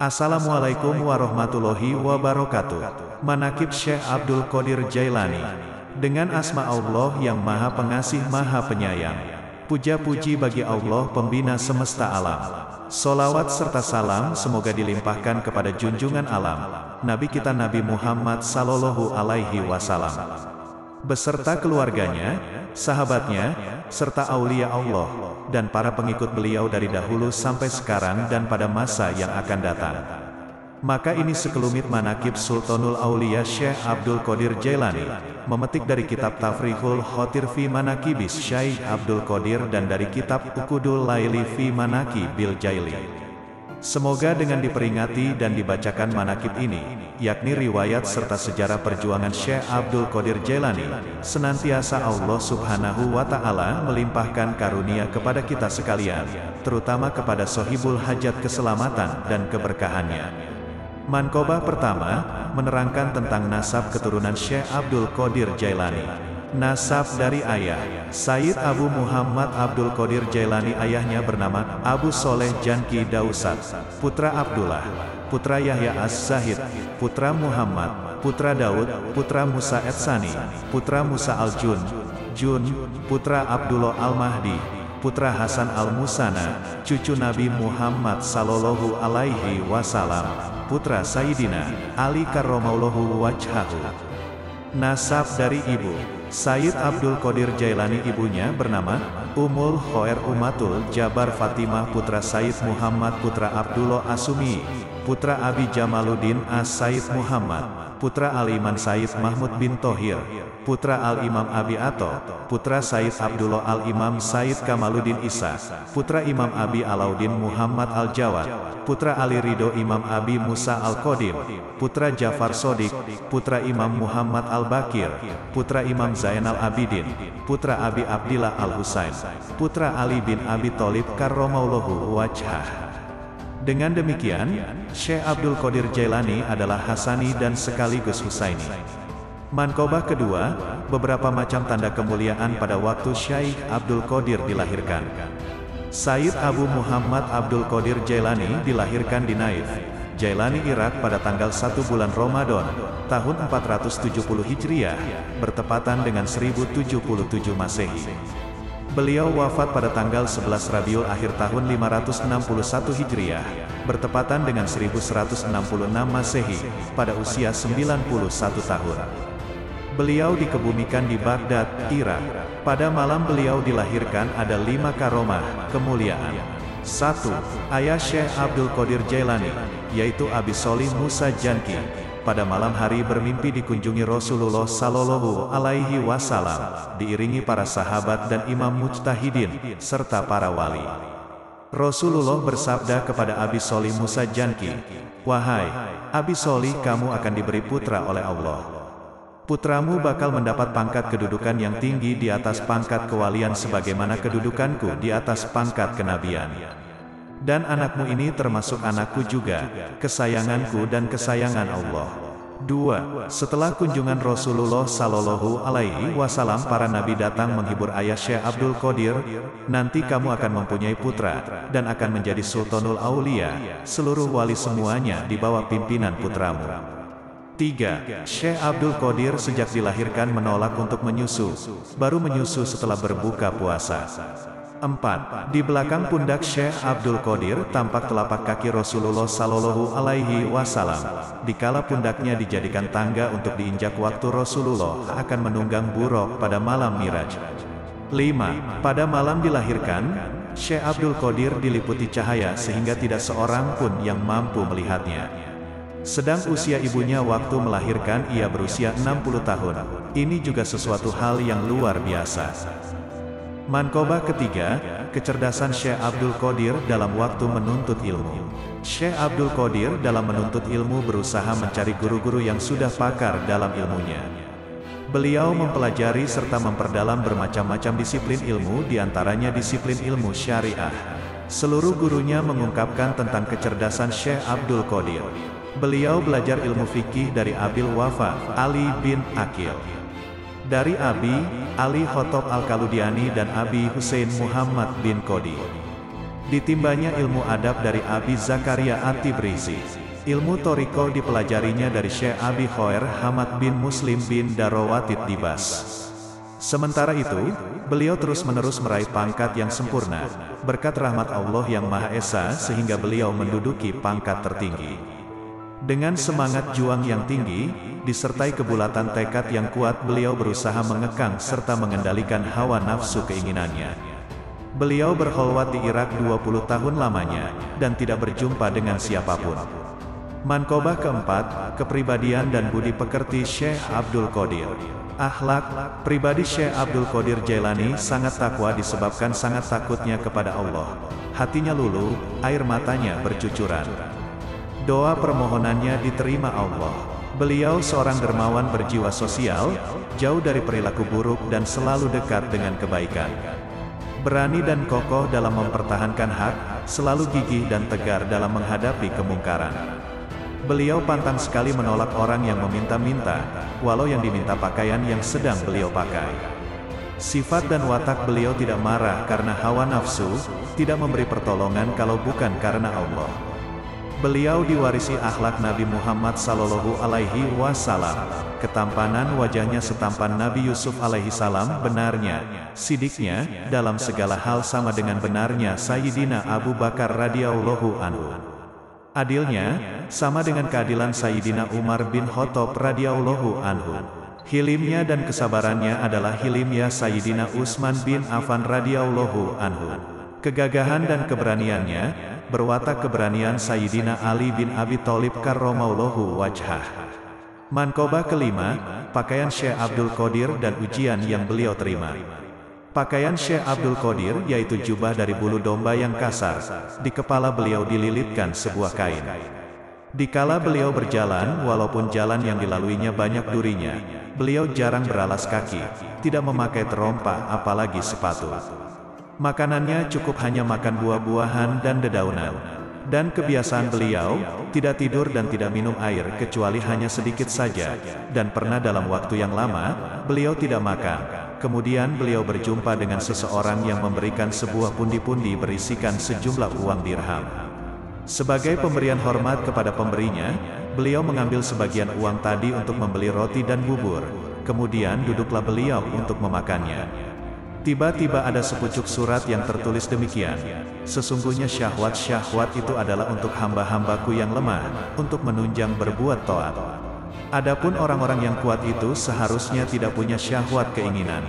Assalamualaikum warahmatullahi wabarakatuh. Manaqib Syekh Abdul Qadir Jailani. Dengan asma Allah yang Maha Pengasih Maha Penyayang. Puja-puji bagi Allah pembina semesta alam. Solawat serta salam semoga dilimpahkan kepada junjungan alam, Nabi kita Nabi Muhammad Sallallahu Alaihi Wasallam, beserta keluarganya, sahabatnya, serta aulia Allah, dan para pengikut beliau dari dahulu sampai sekarang dan pada masa yang akan datang. Maka ini sekelumit manaqib Sultanul Aulia Syekh Abdul Qadir Jailani, memetik dari kitab Tafrihul Khotir fi Manaqibis Syekh Abdul Qadir dan dari kitab Uqudul Laili fi Manaqibil Jaili. Semoga dengan diperingati dan dibacakan manaqib ini, yakni riwayat serta sejarah perjuangan Syekh Abdul Qadir Jailani, senantiasa Allah Subhanahu wa Ta'ala melimpahkan karunia kepada kita sekalian, terutama kepada sohibul hajat keselamatan dan keberkahannya. Manqobah pertama, menerangkan tentang nasab keturunan Syekh Abdul Qadir Jailani. Nasab dari ayah, Sayyid Abu Muhammad Abdul Qadir Jailani. Ayahnya bernama Abu Soleh Janki Dausat, putra Abdullah, putra Yahya Az-Zahid, putra Muhammad, putra Daud, putra Musa Etsani, putra Musa Al-Jun, putra Abdullah Al-Mahdi, putra Hasan Al-Musana, cucu Nabi Muhammad Sallallahu Alaihi Wasallam, putra Sayyidina Ali Karramallahu Wajhahu. Nasab dari ibu, Sayyid Abdul Qadir Jailani. Ibunya bernama Ummul Khair Umatul Jabar Fatimah, putra Sayyid Muhammad, putra Abdullah Asumi, putra Abi Jamaluddin As-Sayyid Muhammad, putra Al-Iman Sayyid Mahmud bin Thohir, putra Al-Imam Abi Ato, putra Sayyid Abdullah Al-Imam Sayyid Kamaluddin Isa, putra Imam Abi Alauddin Muhammad Al-Jawad, putra Ali Ridho Imam Abi Musa Al-Qadim, putra Jafar Sodik, putra Imam Muhammad Al-Bakir, putra Imam Zainal Abidin, putra Abi Abdillah Al-Husain, putra Ali bin Abi Thalib Karramallahu Wajhah. Dengan demikian, Syekh Abdul Qadir Jailani adalah Hasani dan sekaligus Husaini. Manqobah kedua, beberapa macam tanda kemuliaan pada waktu Syekh Abdul Qadir dilahirkan. Sayyid Abu Muhammad Abdul Qadir Jailani dilahirkan di Naif, Jailani, Irak pada tanggal 1 bulan Ramadan, tahun 470 Hijriah, bertepatan dengan 1077 Masehi. Beliau wafat pada tanggal 11 Rabiul Akhir tahun 561 Hijriah, bertepatan dengan 1166 Masehi, pada usia 91 tahun. Beliau dikebumikan di Baghdad, Irak. Pada malam beliau dilahirkan ada 5 karomah, kemuliaan. 1. Ayah Syekh Abdul Qadir Jailani, yaitu Abi Sholih Musa Janki, pada malam hari bermimpi dikunjungi Rasulullah Sallallahu Alaihi Wasallam, diiringi para sahabat dan imam mujtahidin, serta para wali. Rasulullah bersabda kepada Abi Sholih Musa Janki, "Wahai Abi Sholih, kamu akan diberi putra oleh Allah. Putramu bakal mendapat pangkat kedudukan yang tinggi di atas pangkat kewalian sebagaimana kedudukanku di atas pangkat kenabian. Dan anakmu ini termasuk anakku juga, kesayanganku dan kesayangan Allah." 2. Setelah kunjungan Rasulullah Sallallahu Alaihi Wasallam, para nabi datang menghibur ayah Syekh Abdul Qadir, "Nanti kamu akan mempunyai putra, dan akan menjadi Sultanul Aulia, seluruh wali semuanya di bawah pimpinan putramu." 3. Syekh Abdul Qadir sejak dilahirkan menolak untuk menyusu, baru menyusu setelah berbuka puasa. 4. Di belakang pundak Syekh Abdul Qadir tampak telapak kaki Rasulullah Sallallahu Alaihi Wasallam, dikala pundaknya dijadikan tangga untuk diinjak waktu Rasulullah akan menunggang buruk pada malam Miraj. 5. Pada malam dilahirkan, Syekh Abdul Qadir diliputi cahaya sehingga tidak seorang pun yang mampu melihatnya. Sedang usia ibunya waktu melahirkan ia berusia 60 tahun. Ini juga sesuatu hal yang luar biasa. Manqobah ketiga, kecerdasan Syekh Abdul Qadir dalam waktu menuntut ilmu. Syekh Abdul Qadir dalam menuntut ilmu berusaha mencari guru-guru yang sudah pakar dalam ilmunya. Beliau mempelajari serta memperdalam bermacam-macam disiplin ilmu, diantaranya disiplin ilmu syariah. Seluruh gurunya mengungkapkan tentang kecerdasan Syekh Abdul Qadir. Beliau belajar ilmu fikih dari Abil Wafa Ali bin Aqil, dari Abi Ali Khotob Al-Kaludiani dan Abi Hussein Muhammad bin Qodi. Ditimbanya ilmu adab dari Abi Zakaria At-Tibrizi. Ilmu Thoriqah dipelajarinya dari Syekh Abi Khair Hamad bin Muslim bin Darawatid Dibas. Sementara itu, beliau terus-menerus meraih pangkat yang sempurna, berkat rahmat Allah yang Maha Esa sehingga beliau menduduki pangkat tertinggi. Dengan semangat juang yang tinggi, disertai kebulatan tekad yang kuat, beliau berusaha mengekang serta mengendalikan hawa nafsu keinginannya. Beliau berkholwat di Irak 20 tahun lamanya, dan tidak berjumpa dengan siapapun. Manqobah keempat, kepribadian dan budi pekerti Syekh Abdul Qadir. Akhlak, pribadi Syekh Abdul Qadir Jailani sangat takwa disebabkan sangat takutnya kepada Allah. Hatinya luluh, air matanya bercucuran. Doa permohonannya diterima Allah. Beliau seorang dermawan berjiwa sosial, jauh dari perilaku buruk dan selalu dekat dengan kebaikan. Berani dan kokoh dalam mempertahankan hak, selalu gigih dan tegar dalam menghadapi kemungkaran. Beliau pantang sekali menolak orang yang meminta-minta, walau yang diminta pakaian yang sedang beliau pakai. Sifat dan watak beliau tidak marah karena hawa nafsu, tidak memberi pertolongan kalau bukan karena Allah. Beliau diwarisi akhlak Nabi Muhammad Sallallahu Alaihi Wasallam. Ketampanan wajahnya setampan Nabi Yusuf alaihi salam, benarnya, sidiknya, dalam segala hal sama dengan benarnya Sayyidina Abu Bakar radhiyallahu anhu. Adilnya, sama dengan keadilan Sayyidina Umar bin Khattab radhiyallahu anhu. Hilimnya dan kesabarannya adalah hilimnya Sayyidina Utsman bin Affan radhiyallahu anhu. Kegagahan dan keberaniannya, berwatak keberanian Sayyidina Ali bin Abi Thalib karramallahu wajhah. Manqobah kelima, pakaian Syekh Abdul Qadir dan ujian yang beliau terima. Pakaian Syekh Abdul Qadir yaitu jubah dari bulu domba yang kasar, di kepala beliau dililitkan sebuah kain. Dikala beliau berjalan, walaupun jalan yang dilaluinya banyak durinya, beliau jarang beralas kaki, tidak memakai terompa apalagi sepatu. Makanannya cukup hanya makan buah-buahan dan dedaunan. Dan kebiasaan beliau, tidak tidur dan tidak minum air kecuali hanya sedikit saja, dan pernah dalam waktu yang lama, beliau tidak makan. Kemudian beliau berjumpa dengan seseorang yang memberikan sebuah pundi-pundi berisikan sejumlah uang dirham. Sebagai pemberian hormat kepada pemberinya, beliau mengambil sebagian uang tadi untuk membeli roti dan bubur. Kemudian duduklah beliau untuk memakannya. Tiba-tiba ada sepucuk surat yang tertulis demikian. Sesungguhnya syahwat-syahwat itu adalah untuk hamba-hambaku yang lemah, untuk menunjang berbuat taat. Adapun orang-orang yang kuat itu seharusnya tidak punya syahwat keinginan.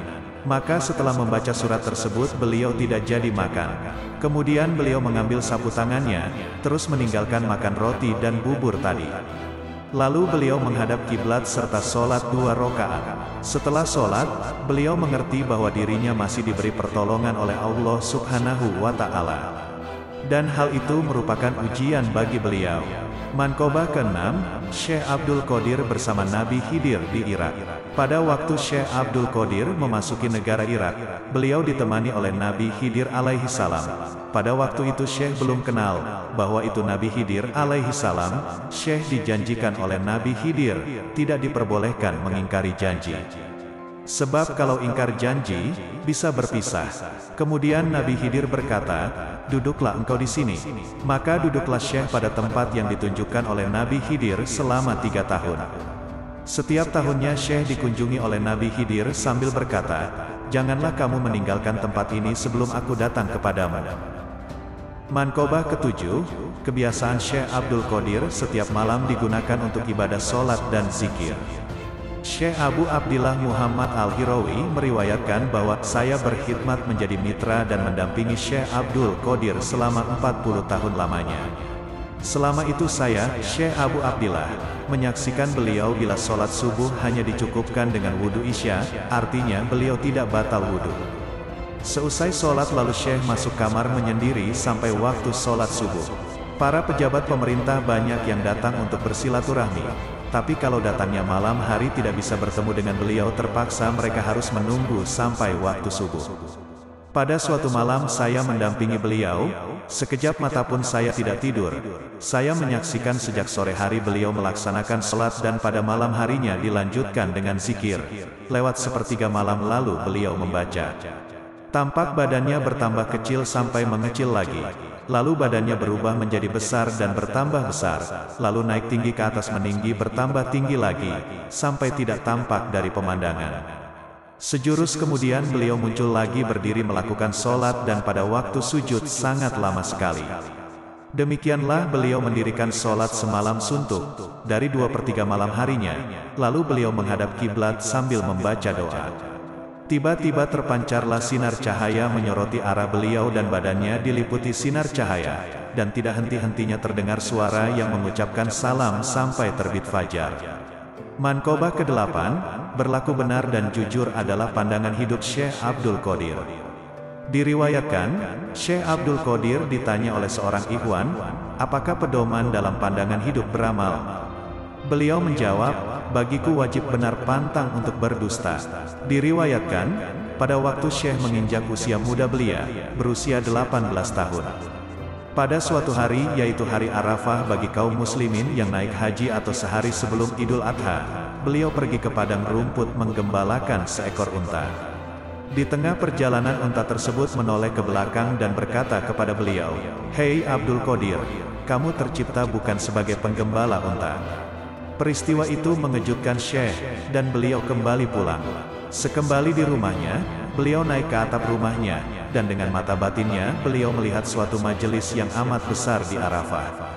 Maka setelah membaca surat tersebut beliau tidak jadi makan. Kemudian beliau mengambil sapu tangannya, terus meninggalkan makan roti dan bubur tadi. Lalu beliau menghadap kiblat serta sholat 2 rakaat. Setelah sholat, beliau mengerti bahwa dirinya masih diberi pertolongan oleh Allah Subhanahu wa Ta'ala. Dan hal itu merupakan ujian bagi beliau. Manqobah ke-6, Syekh Abdul Qadir bersama Nabi Khidir di Irak. Pada waktu Syekh Abdul Qadir memasuki negara Irak, beliau ditemani oleh Nabi Khidir alaihi salam. Pada waktu itu Syekh belum kenal bahwa itu Nabi Khidir alaihi salam. Syekh dijanjikan oleh Nabi Khidir, tidak diperbolehkan mengingkari janji. Sebab kalau ingkar janji, bisa berpisah. Kemudian Nabi Khidir berkata, "Duduklah engkau di sini." Maka duduklah Syekh pada tempat yang ditunjukkan oleh Nabi Khidir selama 3 tahun. Setiap tahunnya Syekh dikunjungi oleh Nabi Khidir sambil berkata, "Janganlah kamu meninggalkan tempat ini sebelum aku datang kepadamu." Manqobah ke-7, kebiasaan Syekh Abdul Qadir setiap malam digunakan untuk ibadah sholat dan zikir. Syekh Abu Abdillah Muhammad Al-Hirawi meriwayatkan bahwa saya berkhidmat menjadi mitra dan mendampingi Syekh Abdul Qadir selama 40 tahun lamanya. Selama itu saya, Syekh Abu Abdillah, menyaksikan beliau bila sholat subuh hanya dicukupkan dengan wudhu isya, artinya beliau tidak batal wudhu. Seusai sholat lalu Syekh masuk kamar menyendiri sampai waktu sholat subuh. Para pejabat pemerintah banyak yang datang untuk bersilaturahmi. Tapi kalau datangnya malam hari tidak bisa bertemu dengan beliau, terpaksa mereka harus menunggu sampai waktu subuh. Pada suatu malam saya mendampingi beliau, sekejap mata pun saya tidak tidur. Saya menyaksikan sejak sore hari beliau melaksanakan sholat dan pada malam harinya dilanjutkan dengan zikir. Lewat sepertiga malam lalu beliau membaca Tampak badannya bertambah kecil sampai mengecil lagi. Lalu badannya berubah menjadi besar dan bertambah besar, lalu naik tinggi ke atas meninggi bertambah tinggi lagi, sampai tidak tampak dari pemandangan. Sejurus kemudian beliau muncul lagi berdiri melakukan sholat dan pada waktu sujud sangat lama sekali. Demikianlah beliau mendirikan sholat semalam suntuk, dari 2/3 malam harinya, lalu beliau menghadap kiblat sambil membaca doa. Tiba-tiba terpancarlah sinar cahaya menyoroti arah beliau dan badannya diliputi sinar cahaya, dan tidak henti-hentinya terdengar suara yang mengucapkan salam sampai terbit fajar. Manqobah ke-8, berlaku benar dan jujur adalah pandangan hidup Syekh Abdul Qadir. Diriwayatkan, Syekh Abdul Qadir ditanya oleh seorang ikhwan, apakah pedoman dalam pandangan hidup beramal? Beliau menjawab, bagiku wajib benar pantang untuk berdusta. Diriwayatkan, pada waktu Syekh menginjak usia muda belia, berusia 18 tahun. Pada suatu hari yaitu hari Arafah bagi kaum muslimin yang naik haji atau sehari sebelum Idul Adha, beliau pergi ke padang rumput menggembalakan seekor unta. Di tengah perjalanan unta tersebut menoleh ke belakang dan berkata kepada beliau, "Hei Abdul Qadir, kamu tercipta bukan sebagai penggembala unta." Peristiwa itu mengejutkan Syekh, dan beliau kembali pulang. Sekembali di rumahnya, beliau naik ke atap rumahnya, dan dengan mata batinnya, beliau melihat suatu majelis yang amat besar di Arafah.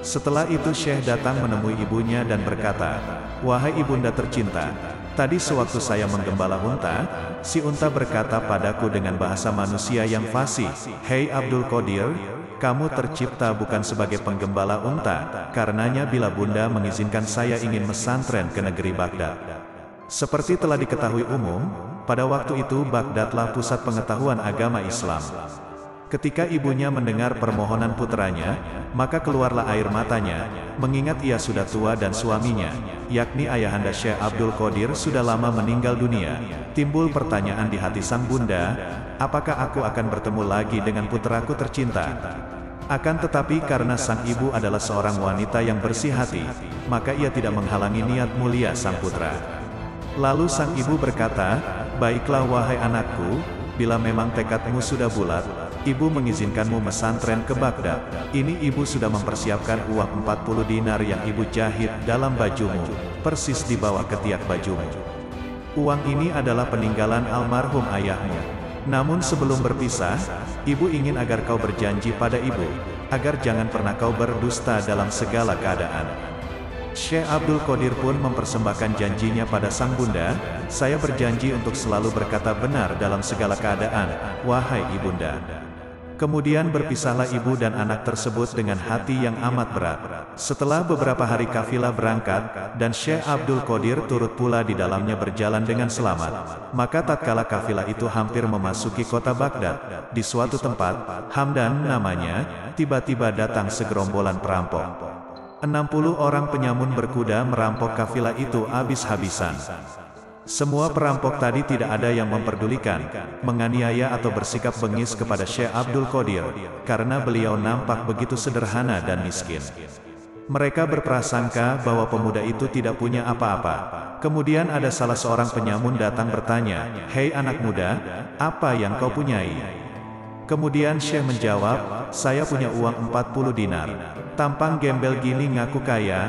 Setelah itu Syekh datang menemui ibunya dan berkata, "Wahai ibunda tercinta, tadi sewaktu saya menggembala unta, si unta berkata padaku dengan bahasa manusia yang fasih, 'Hei Abdul Qadir, kamu tercipta bukan sebagai penggembala unta, karenanya bila bunda mengizinkan saya ingin mesantren ke negeri Baghdad.'" Seperti telah diketahui umum, pada waktu itu Baghdadlah pusat pengetahuan agama Islam. Ketika ibunya mendengar permohonan putranya, maka keluarlah air matanya, mengingat ia sudah tua dan suaminya, yakni ayahanda Syekh Abdul Qadir sudah lama meninggal dunia. Timbul pertanyaan di hati sang bunda, apakah aku akan bertemu lagi dengan putraku tercinta? Akan tetapi karena sang ibu adalah seorang wanita yang bersih hati, maka ia tidak menghalangi niat mulia sang putra. Lalu sang ibu berkata, "Baiklah wahai anakku, bila memang tekadmu sudah bulat, ibu mengizinkanmu mesantren ke Baghdad. Ini ibu sudah mempersiapkan uang 40 dinar yang ibu jahit dalam bajumu, persis di bawah ketiak bajumu. Uang ini adalah peninggalan almarhum ayahmu. Namun sebelum berpisah, ibu ingin agar kau berjanji pada ibu, agar jangan pernah kau berdusta dalam segala keadaan." Syekh Abdul Qadir pun mempersembahkan janjinya pada sang bunda, "Saya berjanji untuk selalu berkata benar dalam segala keadaan, wahai ibunda." Kemudian berpisahlah ibu dan anak tersebut dengan hati yang amat berat. Setelah beberapa hari kafilah berangkat, dan Syekh Abdul Qadir turut pula di dalamnya berjalan dengan selamat, maka tatkala kafilah itu hampir memasuki kota Baghdad, di suatu tempat, Hamdan namanya, tiba-tiba datang segerombolan perampok. 60 orang penyamun berkuda merampok kafilah itu habis-habisan. Semua perampok tadi tidak ada yang memperdulikan, menganiaya atau bersikap bengis kepada Syekh Abdul Qadir, karena beliau nampak begitu sederhana dan miskin. Mereka berprasangka bahwa pemuda itu tidak punya apa-apa. Kemudian ada salah seorang penyamun datang bertanya, "Hei anak muda, apa yang kau punyai?" Kemudian Syekh menjawab, "Saya punya uang 40 dinar. Tampang gembel gini ngaku kaya,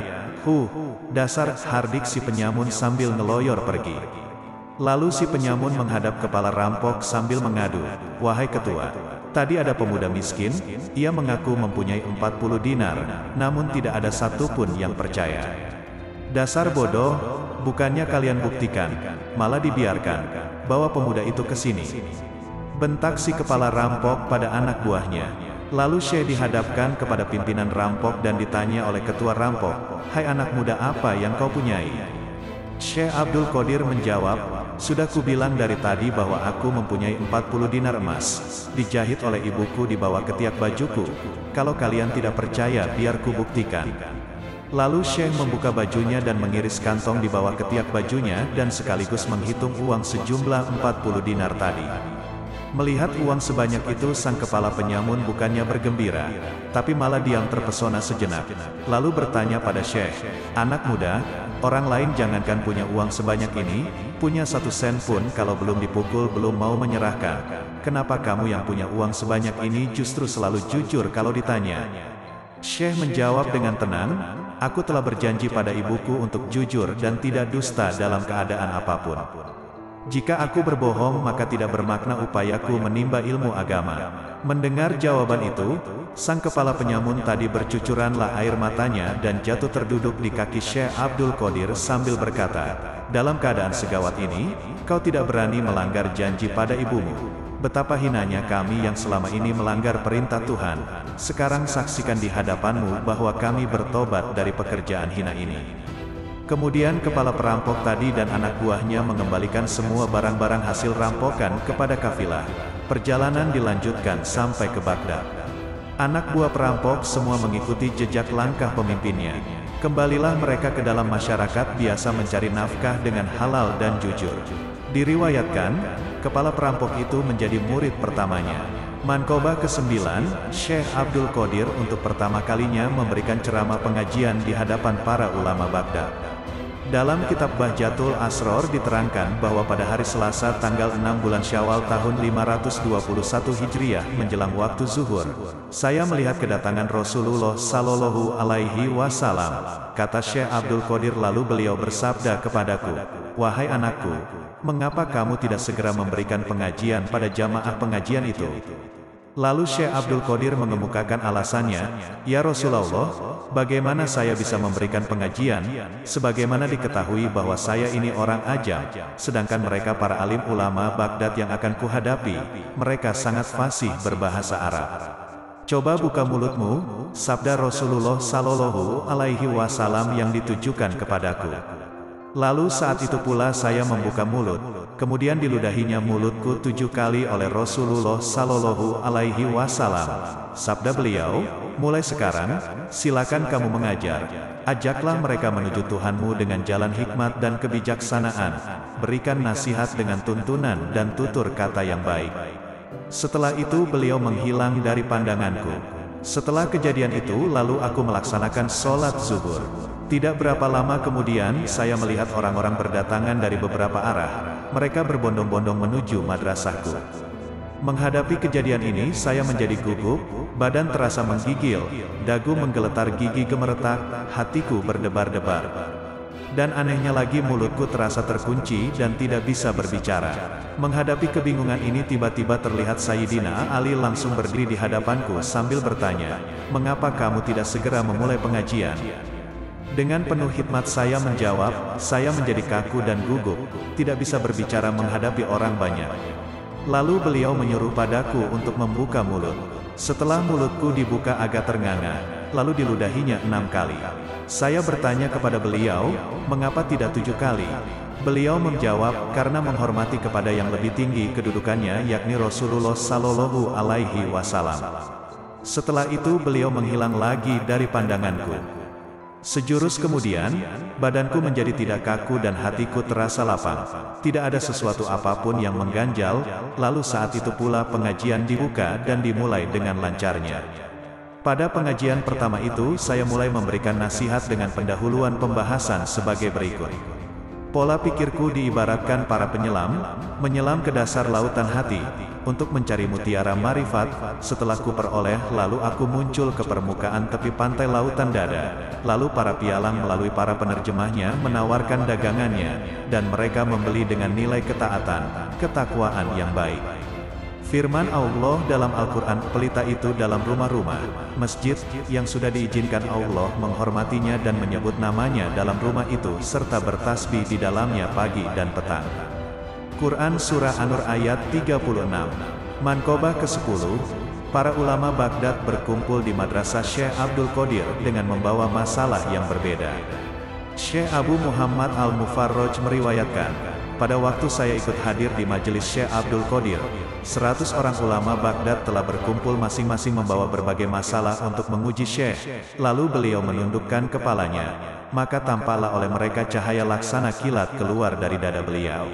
dasar," hardik si penyamun sambil ngeloyor pergi. Lalu si penyamun menghadap kepala rampok sambil mengadu, "Wahai ketua, tadi ada pemuda miskin, ia mengaku mempunyai 40 dinar, namun tidak ada satupun yang percaya. Dasar bodoh, bukannya kalian buktikan, malah dibiarkan, bawa pemuda itu ke sini." Bentak si kepala rampok pada anak buahnya. Lalu Syekh dihadapkan kepada pimpinan rampok dan ditanya oleh ketua rampok, "Hai anak muda, apa yang kau punyai?" Syekh Abdul Qadir menjawab, "Sudah kubilang dari tadi bahwa aku mempunyai 40 dinar emas, dijahit oleh ibuku di bawah ketiak bajuku. Kalau kalian tidak percaya, biar ku buktikan." Lalu Syekh membuka bajunya dan mengiris kantong di bawah ketiak bajunya dan sekaligus menghitung uang sejumlah 40 dinar tadi. Melihat uang sebanyak itu, sang kepala penyamun bukannya bergembira, tapi malah diam terpesona sejenak. Lalu bertanya pada Syekh, "Anak muda, orang lain jangankan punya uang sebanyak ini, punya 1 sen pun kalau belum dipukul belum mau menyerahkan. Kenapa kamu yang punya uang sebanyak ini justru selalu jujur kalau ditanya?" Syekh menjawab dengan tenang, "Aku telah berjanji pada ibuku untuk jujur dan tidak dusta dalam keadaan apapun. Jika aku berbohong maka tidak bermakna upayaku menimba ilmu agama." Mendengar jawaban itu, sang kepala penyamun tadi bercucuranlah air matanya dan jatuh terduduk di kaki Syekh Abdul Qadir sambil berkata, "Dalam keadaan segawat ini, kau tidak berani melanggar janji pada ibumu. Betapa hinanya kami yang selama ini melanggar perintah Tuhan. Sekarang saksikan di hadapanmu bahwa kami bertobat dari pekerjaan hina ini." Kemudian kepala perampok tadi dan anak buahnya mengembalikan semua barang-barang hasil rampokan kepada kafilah. Perjalanan dilanjutkan sampai ke Baghdad. Anak buah perampok semua mengikuti jejak langkah pemimpinnya. Kembalilah mereka ke dalam masyarakat biasa mencari nafkah dengan halal dan jujur. Diriwayatkan, kepala perampok itu menjadi murid pertamanya. Manqobah ke-9, Syekh Abdul Qadir untuk pertama kalinya memberikan ceramah pengajian di hadapan para ulama Baghdad. Dalam kitab Bahjatul Asror diterangkan bahwa pada hari Selasa tanggal 6 bulan Syawal tahun 521 Hijriah menjelang waktu zuhur, saya melihat kedatangan Rasulullah Sallallahu Alaihi Wasallam. Kata Syekh Abdul Qadir lalu beliau bersabda kepadaku, "Wahai anakku, mengapa kamu tidak segera memberikan pengajian pada jamaah pengajian itu?" Lalu Syekh Abdul Qadir mengemukakan alasannya, "Ya Rasulullah, bagaimana saya bisa memberikan pengajian, sebagaimana diketahui bahwa saya ini orang ajam, sedangkan mereka para alim ulama Baghdad yang akan kuhadapi, mereka sangat fasih berbahasa Arab." "Coba buka mulutmu," sabda Rasulullah Sallallahu Alaihi Wasallam yang ditujukan kepadaku. Lalu saat itu pula saya membuka mulut, kemudian diludahinya mulutku 7 kali oleh Rasulullah Sallallahu Alaihi Wasallam. Sabda beliau, "Mulai sekarang, silakan kamu mengajar. Ajaklah mereka menuju Tuhanmu dengan jalan hikmat dan kebijaksanaan. Berikan nasihat dengan tuntunan dan tutur kata yang baik." Setelah itu beliau menghilang dari pandanganku. Setelah kejadian itu lalu aku melaksanakan sholat zuhur. Tidak berapa lama kemudian saya melihat orang-orang berdatangan dari beberapa arah. Mereka berbondong-bondong menuju madrasahku. Menghadapi kejadian ini saya menjadi gugup, badan terasa menggigil, dagu menggeletar, gigi gemeretak, hatiku berdebar-debar. Dan anehnya lagi mulutku terasa terkunci dan tidak bisa berbicara. Menghadapi kebingungan ini tiba-tiba terlihat Sayyidina Ali langsung berdiri di hadapanku sambil bertanya, "Mengapa kamu tidak segera memulai pengajian?" Dengan penuh hikmat saya menjawab, "Saya menjadi kaku dan gugup, tidak bisa berbicara menghadapi orang banyak." Lalu beliau menyuruh padaku untuk membuka mulut. Setelah mulutku dibuka agak ternganga, lalu diludahinya 6 kali. Saya bertanya kepada beliau, "Mengapa tidak 7 kali?" Beliau menjawab, "Karena menghormati kepada yang lebih tinggi kedudukannya, yakni Rasulullah Sallallahu Alaihi Wasallam." Setelah itu beliau menghilang lagi dari pandanganku. Sejurus kemudian, badanku menjadi tidak kaku dan hatiku terasa lapang. Tidak ada sesuatu apapun yang mengganjal, lalu saat itu pula pengajian dibuka dan dimulai dengan lancarnya. Pada pengajian pertama itu saya mulai memberikan nasihat dengan pendahuluan pembahasan sebagai berikut. Pola pikirku diibaratkan para penyelam, menyelam ke dasar lautan hati, untuk mencari mutiara marifat. Setelah ku peroleh, lalu aku muncul ke permukaan tepi pantai lautan dada. Lalu para pialang melalui para penerjemahnya menawarkan dagangannya, dan mereka membeli dengan nilai ketaatan, ketakwaan yang baik. Firman Allah dalam Al-Quran, pelita itu dalam rumah-rumah, masjid, yang sudah diizinkan Allah menghormatinya dan menyebut namanya dalam rumah itu, serta bertasbih di dalamnya pagi dan petang. Quran Surah An-Nur ayat 36. Manqobah ke-10, para ulama Baghdad berkumpul di madrasah Syekh Abdul Qadir dengan membawa masalah yang berbeda. Syekh Abu Muhammad Al-Mufarraj meriwayatkan, pada waktu saya ikut hadir di majelis Syekh Abdul Qadir, 100 orang ulama Baghdad telah berkumpul masing-masing membawa berbagai masalah untuk menguji Syekh. Lalu beliau menundukkan kepalanya, maka tampaklah oleh mereka cahaya laksana kilat keluar dari dada beliau.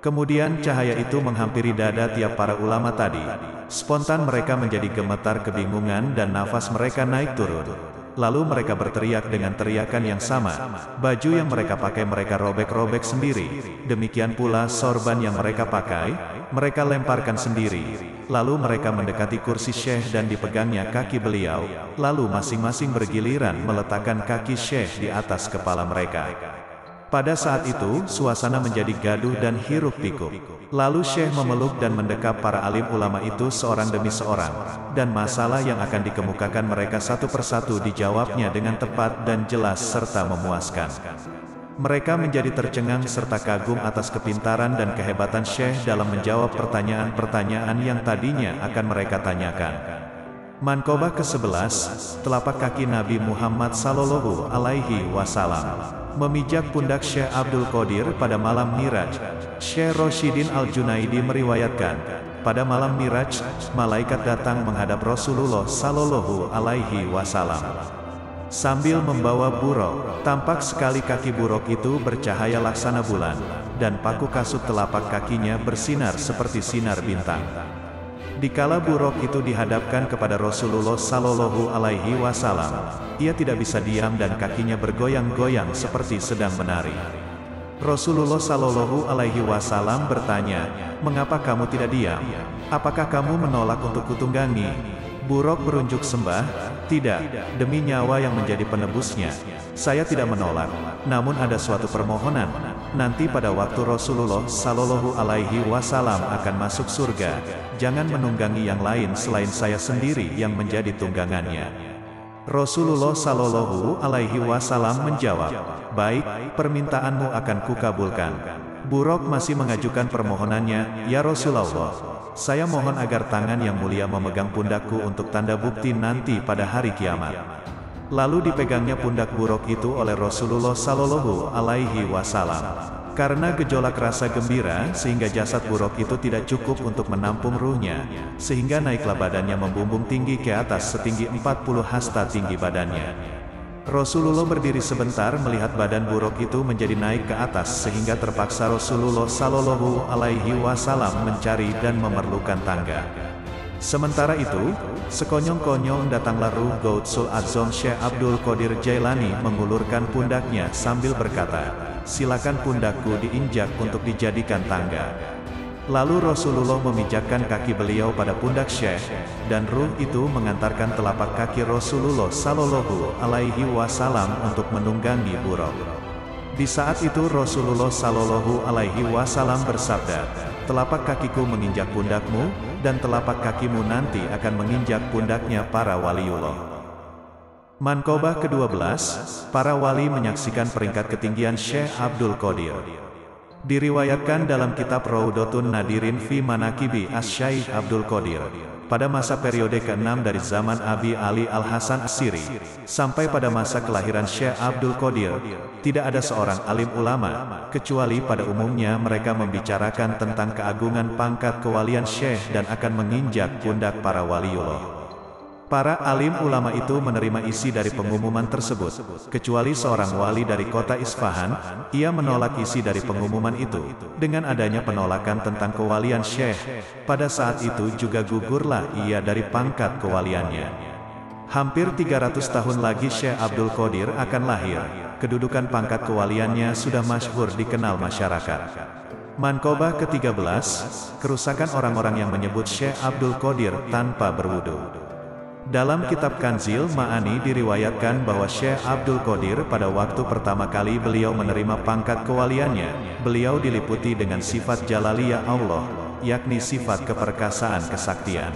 Kemudian cahaya itu menghampiri dada tiap para ulama tadi. Spontan mereka menjadi gemetar kebingungan dan nafas mereka naik turun. Lalu mereka berteriak dengan teriakan yang sama. Baju yang mereka pakai mereka robek-robek sendiri. Demikian pula sorban yang mereka pakai, mereka lemparkan sendiri. Lalu mereka mendekati kursi Syekh dan dipegangnya kaki beliau. Lalu masing-masing bergiliran meletakkan kaki Syekh di atas kepala mereka. Pada saat itu, suasana menjadi gaduh dan hiruk-pikuk. Lalu Syekh memeluk dan mendekap para alim ulama itu seorang demi seorang. Dan masalah yang akan dikemukakan mereka satu persatu dijawabnya dengan tepat dan jelas serta memuaskan. Mereka menjadi tercengang serta kagum atas kepintaran dan kehebatan Syekh dalam menjawab pertanyaan-pertanyaan yang tadinya akan mereka tanyakan. Manqobah ke-11, telapak kaki Nabi Muhammad Sallallahu Alaihi Wasallam memijak pundak Syekh Abdul Qadir pada malam Miraj. Syekh Rashidin Al-Junaidi meriwayatkan, pada malam Miraj, malaikat datang menghadap Rasulullah Sallallahu Alaihi Wasallam sambil membawa buruk. Tampak sekali kaki buruk itu bercahaya laksana bulan, dan paku kasut telapak kakinya bersinar seperti sinar bintang. Dikala buruk itu dihadapkan kepada Rasulullah Sallallahu Alaihi Wasallam, ia tidak bisa diam dan kakinya bergoyang-goyang seperti sedang menari. Rasulullah Sallallahu Alaihi Wasallam bertanya, "Mengapa kamu tidak diam? Apakah kamu menolak untuk kutunggangi?" Buruk berunjuk sembah, "Tidak, demi nyawa yang menjadi penebusnya, saya tidak menolak. Namun ada suatu permohonan. Nanti pada waktu Rasulullah Sallallahu Alaihi Wasallam akan masuk surga, jangan menunggangi yang lain selain saya sendiri yang menjadi tunggangannya." Rasulullah Sallallahu Alaihi Wasallam menjawab, "Baik, permintaanmu akan kukabulkan." Buruk masih mengajukan permohonannya, "Ya Rasulullah, saya mohon agar tangan yang mulia memegang pundakku untuk tanda bukti nanti pada hari kiamat." Lalu dipegangnya pundak buruk itu oleh Rasulullah Sallallahu Alaihi Wasallam. Karena gejolak rasa gembira, sehingga jasad buruk itu tidak cukup untuk menampung ruhnya, sehingga naiklah badannya membumbung tinggi ke atas setinggi 40 hasta tinggi badannya. Rasulullah berdiri sebentar melihat badan buruk itu menjadi naik ke atas sehingga terpaksa Rasulullah Sallallahu Alaihi Wasallam mencari dan memerlukan tangga. Sementara itu, sekonyong-konyong datanglah ruh Gautsul Adzam Syekh Abdul Qadir Jailani mengulurkan pundaknya sambil berkata, "Silakan pundakku diinjak untuk dijadikan tangga." Lalu Rasulullah memijakkan kaki beliau pada pundak Syekh, dan ruh itu mengantarkan telapak kaki Rasulullah Sallallahu Alaihi Wasallam untuk menunggangi buruk. Di saat itu Rasulullah Sallallahu Alaihi Wasallam bersabda, "Telapak kakiku menginjak pundakmu, dan telapak kakimu nanti akan menginjak pundaknya para waliullah." Manqobah ke-12, para wali menyaksikan peringkat ketinggian Syekh Abdul Qadir. Diriwayatkan dalam kitab Raudhatun Nadirin fi Manaqibi Asy-Syaikh Abdul Qadir, pada masa periode ke-6 dari zaman Abi Ali Al-Hasan As-Siri, sampai pada masa kelahiran Syekh Abdul Qadir, tidak ada seorang alim ulama, kecuali pada umumnya mereka membicarakan tentang keagungan pangkat kewalian Syekh dan akan menginjak pundak para waliullah. Para alim ulama itu menerima isi dari pengumuman tersebut, kecuali seorang wali dari kota Isfahan, ia menolak isi dari pengumuman itu. Dengan adanya penolakan tentang kewalian Syekh, pada saat itu juga gugurlah ia dari pangkat kewaliannya. Hampir 300 tahun lagi Syekh Abdul Qadir akan lahir, kedudukan pangkat kewaliannya sudah masyhur dikenal masyarakat. Manqobah ke-13, kerusakan orang-orang yang menyebut Syekh Abdul Qadir tanpa berwudu. Dalam kitab Kanzil Ma'ani diriwayatkan bahwa Syekh Abdul Qadir pada waktu pertama kali beliau menerima pangkat kewaliannya, beliau diliputi dengan sifat jalaliyah Allah, yakni sifat keperkasaan kesaktian.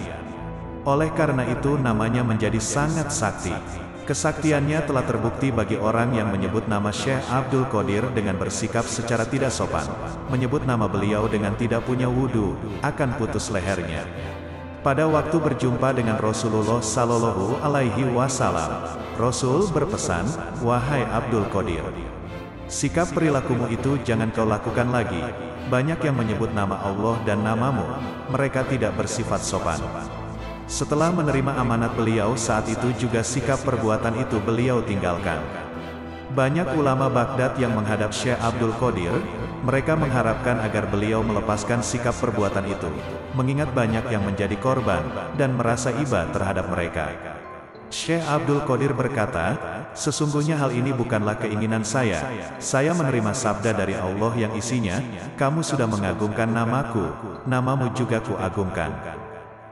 Oleh karena itu namanya menjadi sangat sakti. Kesaktiannya telah terbukti bagi orang yang menyebut nama Syekh Abdul Qadir dengan bersikap secara tidak sopan, menyebut nama beliau dengan tidak punya wudu, akan putus lehernya. Pada waktu berjumpa dengan Rasulullah Sallallahu Alaihi Wasallam, Rasul berpesan, "Wahai Abdul Qadir, sikap perilakumu itu jangan kau lakukan lagi. Banyak yang menyebut nama Allah dan namamu, mereka tidak bersifat sopan." Setelah menerima amanat beliau saat itu juga sikap perbuatan itu beliau tinggalkan. Banyak ulama Baghdad yang menghadap Syekh Abdul Qadir, Mereka mengharapkan agar beliau melepaskan sikap perbuatan itu, mengingat banyak yang menjadi korban, dan merasa iba terhadap mereka. Syekh Abdul Qadir berkata, sesungguhnya hal ini bukanlah keinginan saya menerima sabda dari Allah yang isinya, kamu sudah mengagungkan namaku, namamu juga kuagungkan.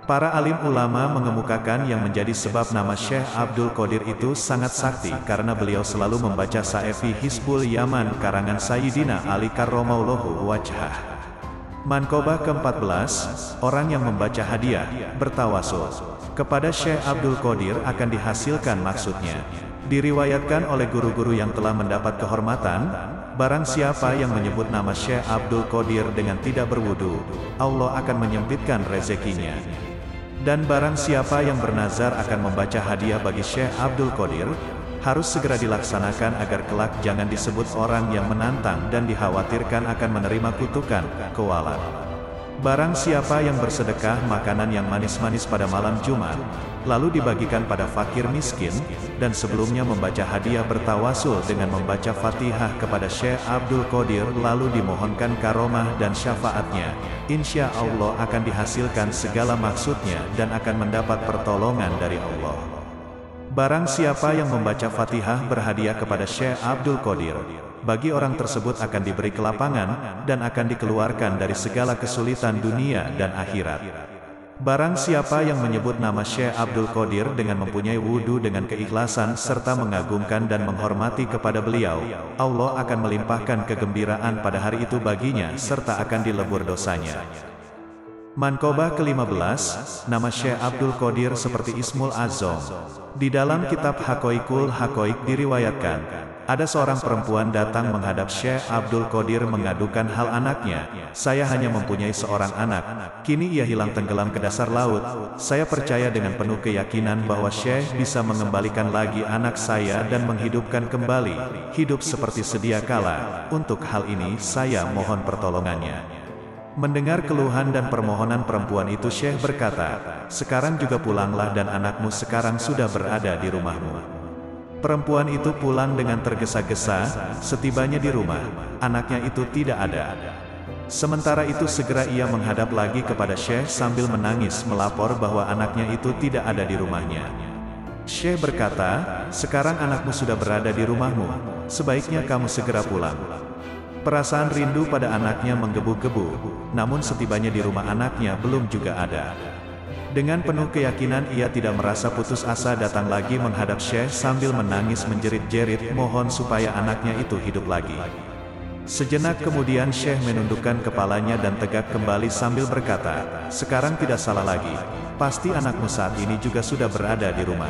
Para alim ulama mengemukakan yang menjadi sebab nama Syekh Abdul Qadir itu sangat sakti karena beliau selalu membaca Sa'ifi Hizbul Yaman karangan Sayyidina Ali karramallahu wajhah. Manqobah ke-14, orang yang membaca hadiah, bertawasul kepada Syekh Abdul Qadir akan dihasilkan maksudnya. Diriwayatkan oleh guru-guru yang telah mendapat kehormatan, barang siapa yang menyebut nama Syekh Abdul Qadir dengan tidak berwudu, Allah akan menyempitkan rezekinya. Dan barang siapa yang bernazar akan membaca hadiah bagi Syekh Abdul Qadir, harus segera dilaksanakan agar kelak jangan disebut orang yang menantang dan dikhawatirkan akan menerima kutukan, kewalat. Barang siapa yang bersedekah makanan yang manis-manis pada malam Jumat, lalu dibagikan pada fakir miskin, dan sebelumnya membaca hadiah bertawasul dengan membaca Fatihah kepada Syekh Abdul Qadir lalu dimohonkan karomah dan syafaatnya, insya Allah akan dihasilkan segala maksudnya dan akan mendapat pertolongan dari Allah. Barang siapa yang membaca Fatihah berhadiah kepada Syekh Abdul Qadir, bagi orang tersebut akan diberi kelapangan, dan akan dikeluarkan dari segala kesulitan dunia dan akhirat. Barang siapa yang menyebut nama Syekh Abdul Qadir dengan mempunyai wudu dengan keikhlasan serta mengagungkan dan menghormati kepada beliau, Allah akan melimpahkan kegembiraan pada hari itu baginya serta akan dilebur dosanya. Manqobah ke-15, nama Syekh Abdul Qadir seperti Ismul Azam. Di dalam kitab Haqaiqul Haqaiq diriwayatkan, ada seorang perempuan datang menghadap Syekh Abdul Qadir mengadukan hal anaknya. Saya hanya mempunyai seorang anak, kini ia hilang tenggelam ke dasar laut. Saya percaya dengan penuh keyakinan bahwa Syekh bisa mengembalikan lagi anak saya dan menghidupkan kembali, hidup seperti sedia kala. Untuk hal ini saya mohon pertolongannya. Mendengar keluhan dan permohonan perempuan itu, Syekh berkata, sekarang juga pulanglah dan anakmu sekarang sudah berada di rumahmu. Perempuan itu pulang dengan tergesa-gesa, setibanya di rumah, anaknya itu tidak ada. Sementara itu segera ia menghadap lagi kepada Syekh sambil menangis melapor bahwa anaknya itu tidak ada di rumahnya. Syekh berkata, sekarang anakmu sudah berada di rumahmu, sebaiknya kamu segera pulang. Perasaan rindu pada anaknya menggebu-gebu, namun setibanya di rumah anaknya belum juga ada. Dengan penuh keyakinan ia tidak merasa putus asa datang lagi menghadap Syekh sambil menangis menjerit-jerit mohon supaya anaknya itu hidup lagi. Sejenak kemudian Syekh menundukkan kepalanya dan tegak kembali sambil berkata, sekarang tidak salah lagi, pasti anakmu saat ini juga sudah berada di rumah.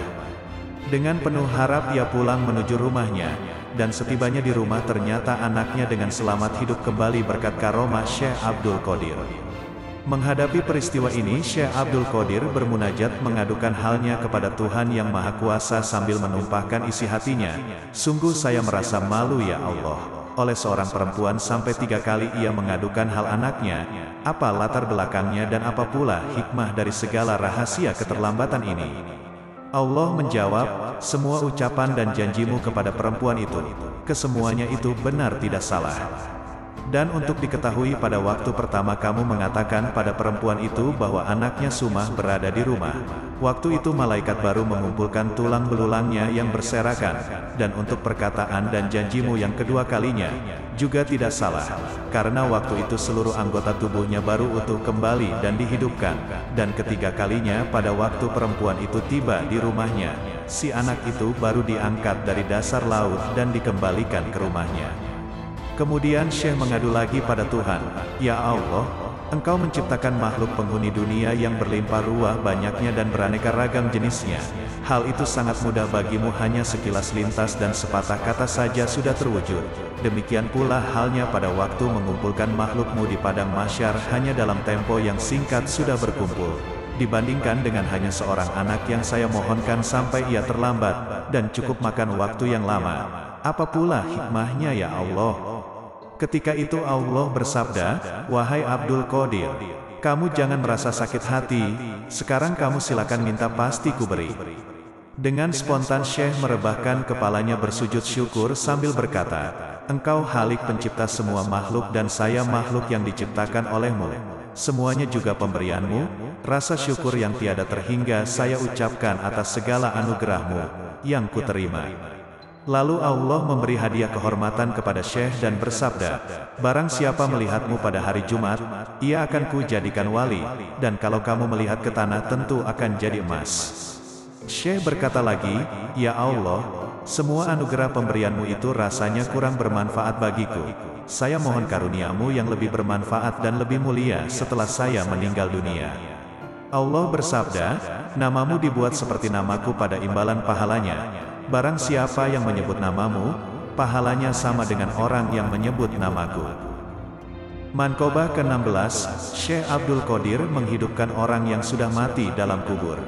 Dengan penuh harap ia pulang menuju rumahnya, dan setibanya di rumah ternyata anaknya dengan selamat hidup kembali berkat karomah Syekh Abdul Qadir. Menghadapi peristiwa ini Syekh Abdul Qadir bermunajat mengadukan halnya kepada Tuhan yang Maha Kuasa sambil menumpahkan isi hatinya, sungguh saya merasa malu ya Allah, oleh seorang perempuan sampai 3 kali ia mengadukan hal anaknya, apa latar belakangnya dan apa pula hikmah dari segala rahasia keterlambatan ini. Allah menjawab, semua ucapan dan janjimu kepada perempuan itu, kesemuanya itu benar tidak salah. Dan untuk diketahui pada waktu pertama kamu mengatakan pada perempuan itu bahwa anaknya Sumah berada di rumah, waktu itu malaikat baru mengumpulkan tulang belulangnya yang berserakan, dan untuk perkataan dan janjimu yang kedua kalinya, juga tidak salah, karena waktu itu seluruh anggota tubuhnya baru utuh kembali dan dihidupkan, dan ketiga kalinya pada waktu perempuan itu tiba di rumahnya, si anak itu baru diangkat dari dasar laut dan dikembalikan ke rumahnya. Kemudian Syekh mengadu lagi pada Tuhan, ya Allah, Engkau menciptakan makhluk penghuni dunia yang berlimpah ruah banyaknya dan beraneka ragam jenisnya. Hal itu sangat mudah bagimu, hanya sekilas lintas dan sepatah kata saja sudah terwujud. Demikian pula halnya pada waktu mengumpulkan makhlukmu di padang mahsyar, hanya dalam tempo yang singkat sudah berkumpul. Dibandingkan dengan hanya seorang anak yang saya mohonkan sampai ia terlambat, dan cukup makan waktu yang lama. Apa pula hikmahnya ya Allah? Ketika itu Allah bersabda, wahai Abdul Qadir, kamu jangan merasa sakit hati, sekarang kamu silakan minta pasti kuberi. Dengan spontan Syekh merebahkan kepalanya bersujud syukur sambil berkata, Engkau Khalik pencipta semua makhluk dan saya makhluk yang diciptakan olehmu. Semuanya juga pemberianmu, rasa syukur yang tiada terhingga saya ucapkan atas segala anugerahmu, yang kuterima. Lalu Allah memberi hadiah kehormatan kepada Syekh dan bersabda, barang siapa melihatmu pada hari Jumat, ia akan kujadikan wali, dan kalau kamu melihat ke tanah tentu akan jadi emas. Syekh berkata lagi, ya Allah, semua anugerah pemberianmu itu rasanya kurang bermanfaat bagiku. Saya mohon karuniamu yang lebih bermanfaat dan lebih mulia setelah saya meninggal dunia. Allah bersabda, namamu dibuat seperti namaku pada imbalan pahalanya. Barang siapa yang menyebut namamu, pahalanya sama dengan orang yang menyebut namaku. Manqobah ke-16, Syekh Abdul Qadir menghidupkan orang yang sudah mati dalam kubur.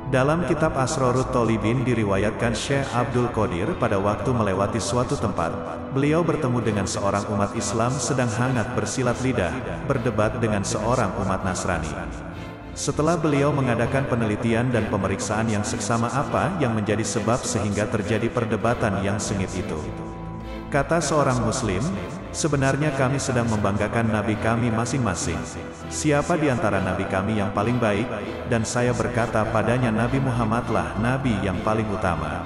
Dalam kitab Asrarut Thalibin diriwayatkan Syekh Abdul Qadir pada waktu melewati suatu tempat, beliau bertemu dengan seorang umat Islam sedang hangat bersilat lidah, berdebat dengan seorang umat Nasrani. Setelah beliau mengadakan penelitian dan pemeriksaan yang seksama apa yang menjadi sebab sehingga terjadi perdebatan yang sengit itu. Kata seorang Muslim, sebenarnya kami sedang membanggakan nabi kami masing-masing. Siapa di antara nabi kami yang paling baik? Dan saya berkata padanya Nabi Muhammadlah nabi yang paling utama.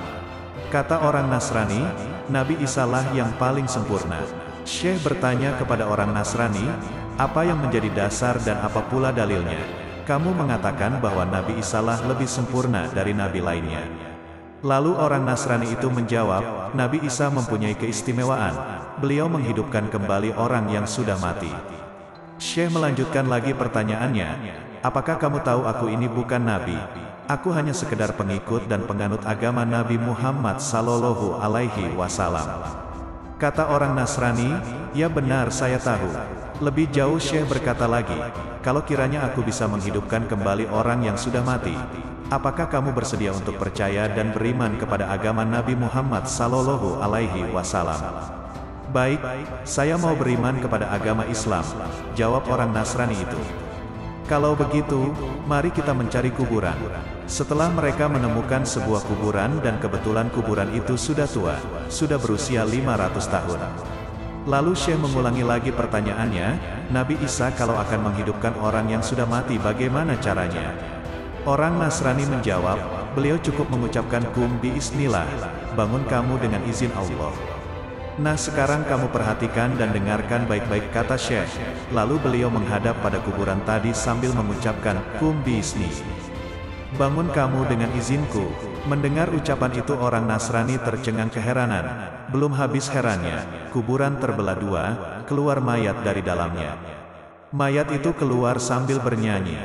Kata orang Nasrani, Nabi Isa lah yang paling sempurna. Syekh bertanya kepada orang Nasrani, apa yang menjadi dasar dan apa pula dalilnya? Kamu mengatakan bahwa Nabi Isa lah lebih sempurna dari nabi lainnya. Lalu orang Nasrani itu menjawab, Nabi Isa mempunyai keistimewaan. Beliau menghidupkan kembali orang yang sudah mati. Syekh melanjutkan lagi pertanyaannya, apakah kamu tahu aku ini bukan nabi? Aku hanya sekedar pengikut dan penganut agama Nabi Muhammad sallallahu alaihi wasallam. Kata orang Nasrani, ya benar saya tahu. Lebih jauh Syekh berkata lagi, kalau kiranya aku bisa menghidupkan kembali orang yang sudah mati, apakah kamu bersedia untuk percaya dan beriman kepada agama Nabi Muhammad sallallahu alaihi wasallam? Baik, saya mau beriman kepada agama Islam, jawab orang Nasrani itu. Kalau begitu, mari kita mencari kuburan. Setelah mereka menemukan sebuah kuburan dan kebetulan kuburan itu sudah tua, sudah berusia 500 tahun. Lalu Syekh mengulangi lagi pertanyaannya, Nabi Isa kalau akan menghidupkan orang yang sudah mati bagaimana caranya? Orang Nasrani menjawab, beliau cukup mengucapkan kum biiznillah, bangun kamu dengan izin Allah. Nah sekarang kamu perhatikan dan dengarkan baik-baik kata Syekh. Lalu beliau menghadap pada kuburan tadi sambil mengucapkan kum biizni. Bangun kamu dengan izinku. Mendengar ucapan itu orang Nasrani tercengang keheranan. Belum habis herannya, kuburan terbelah dua, keluar mayat dari dalamnya. Mayat itu keluar sambil bernyanyi.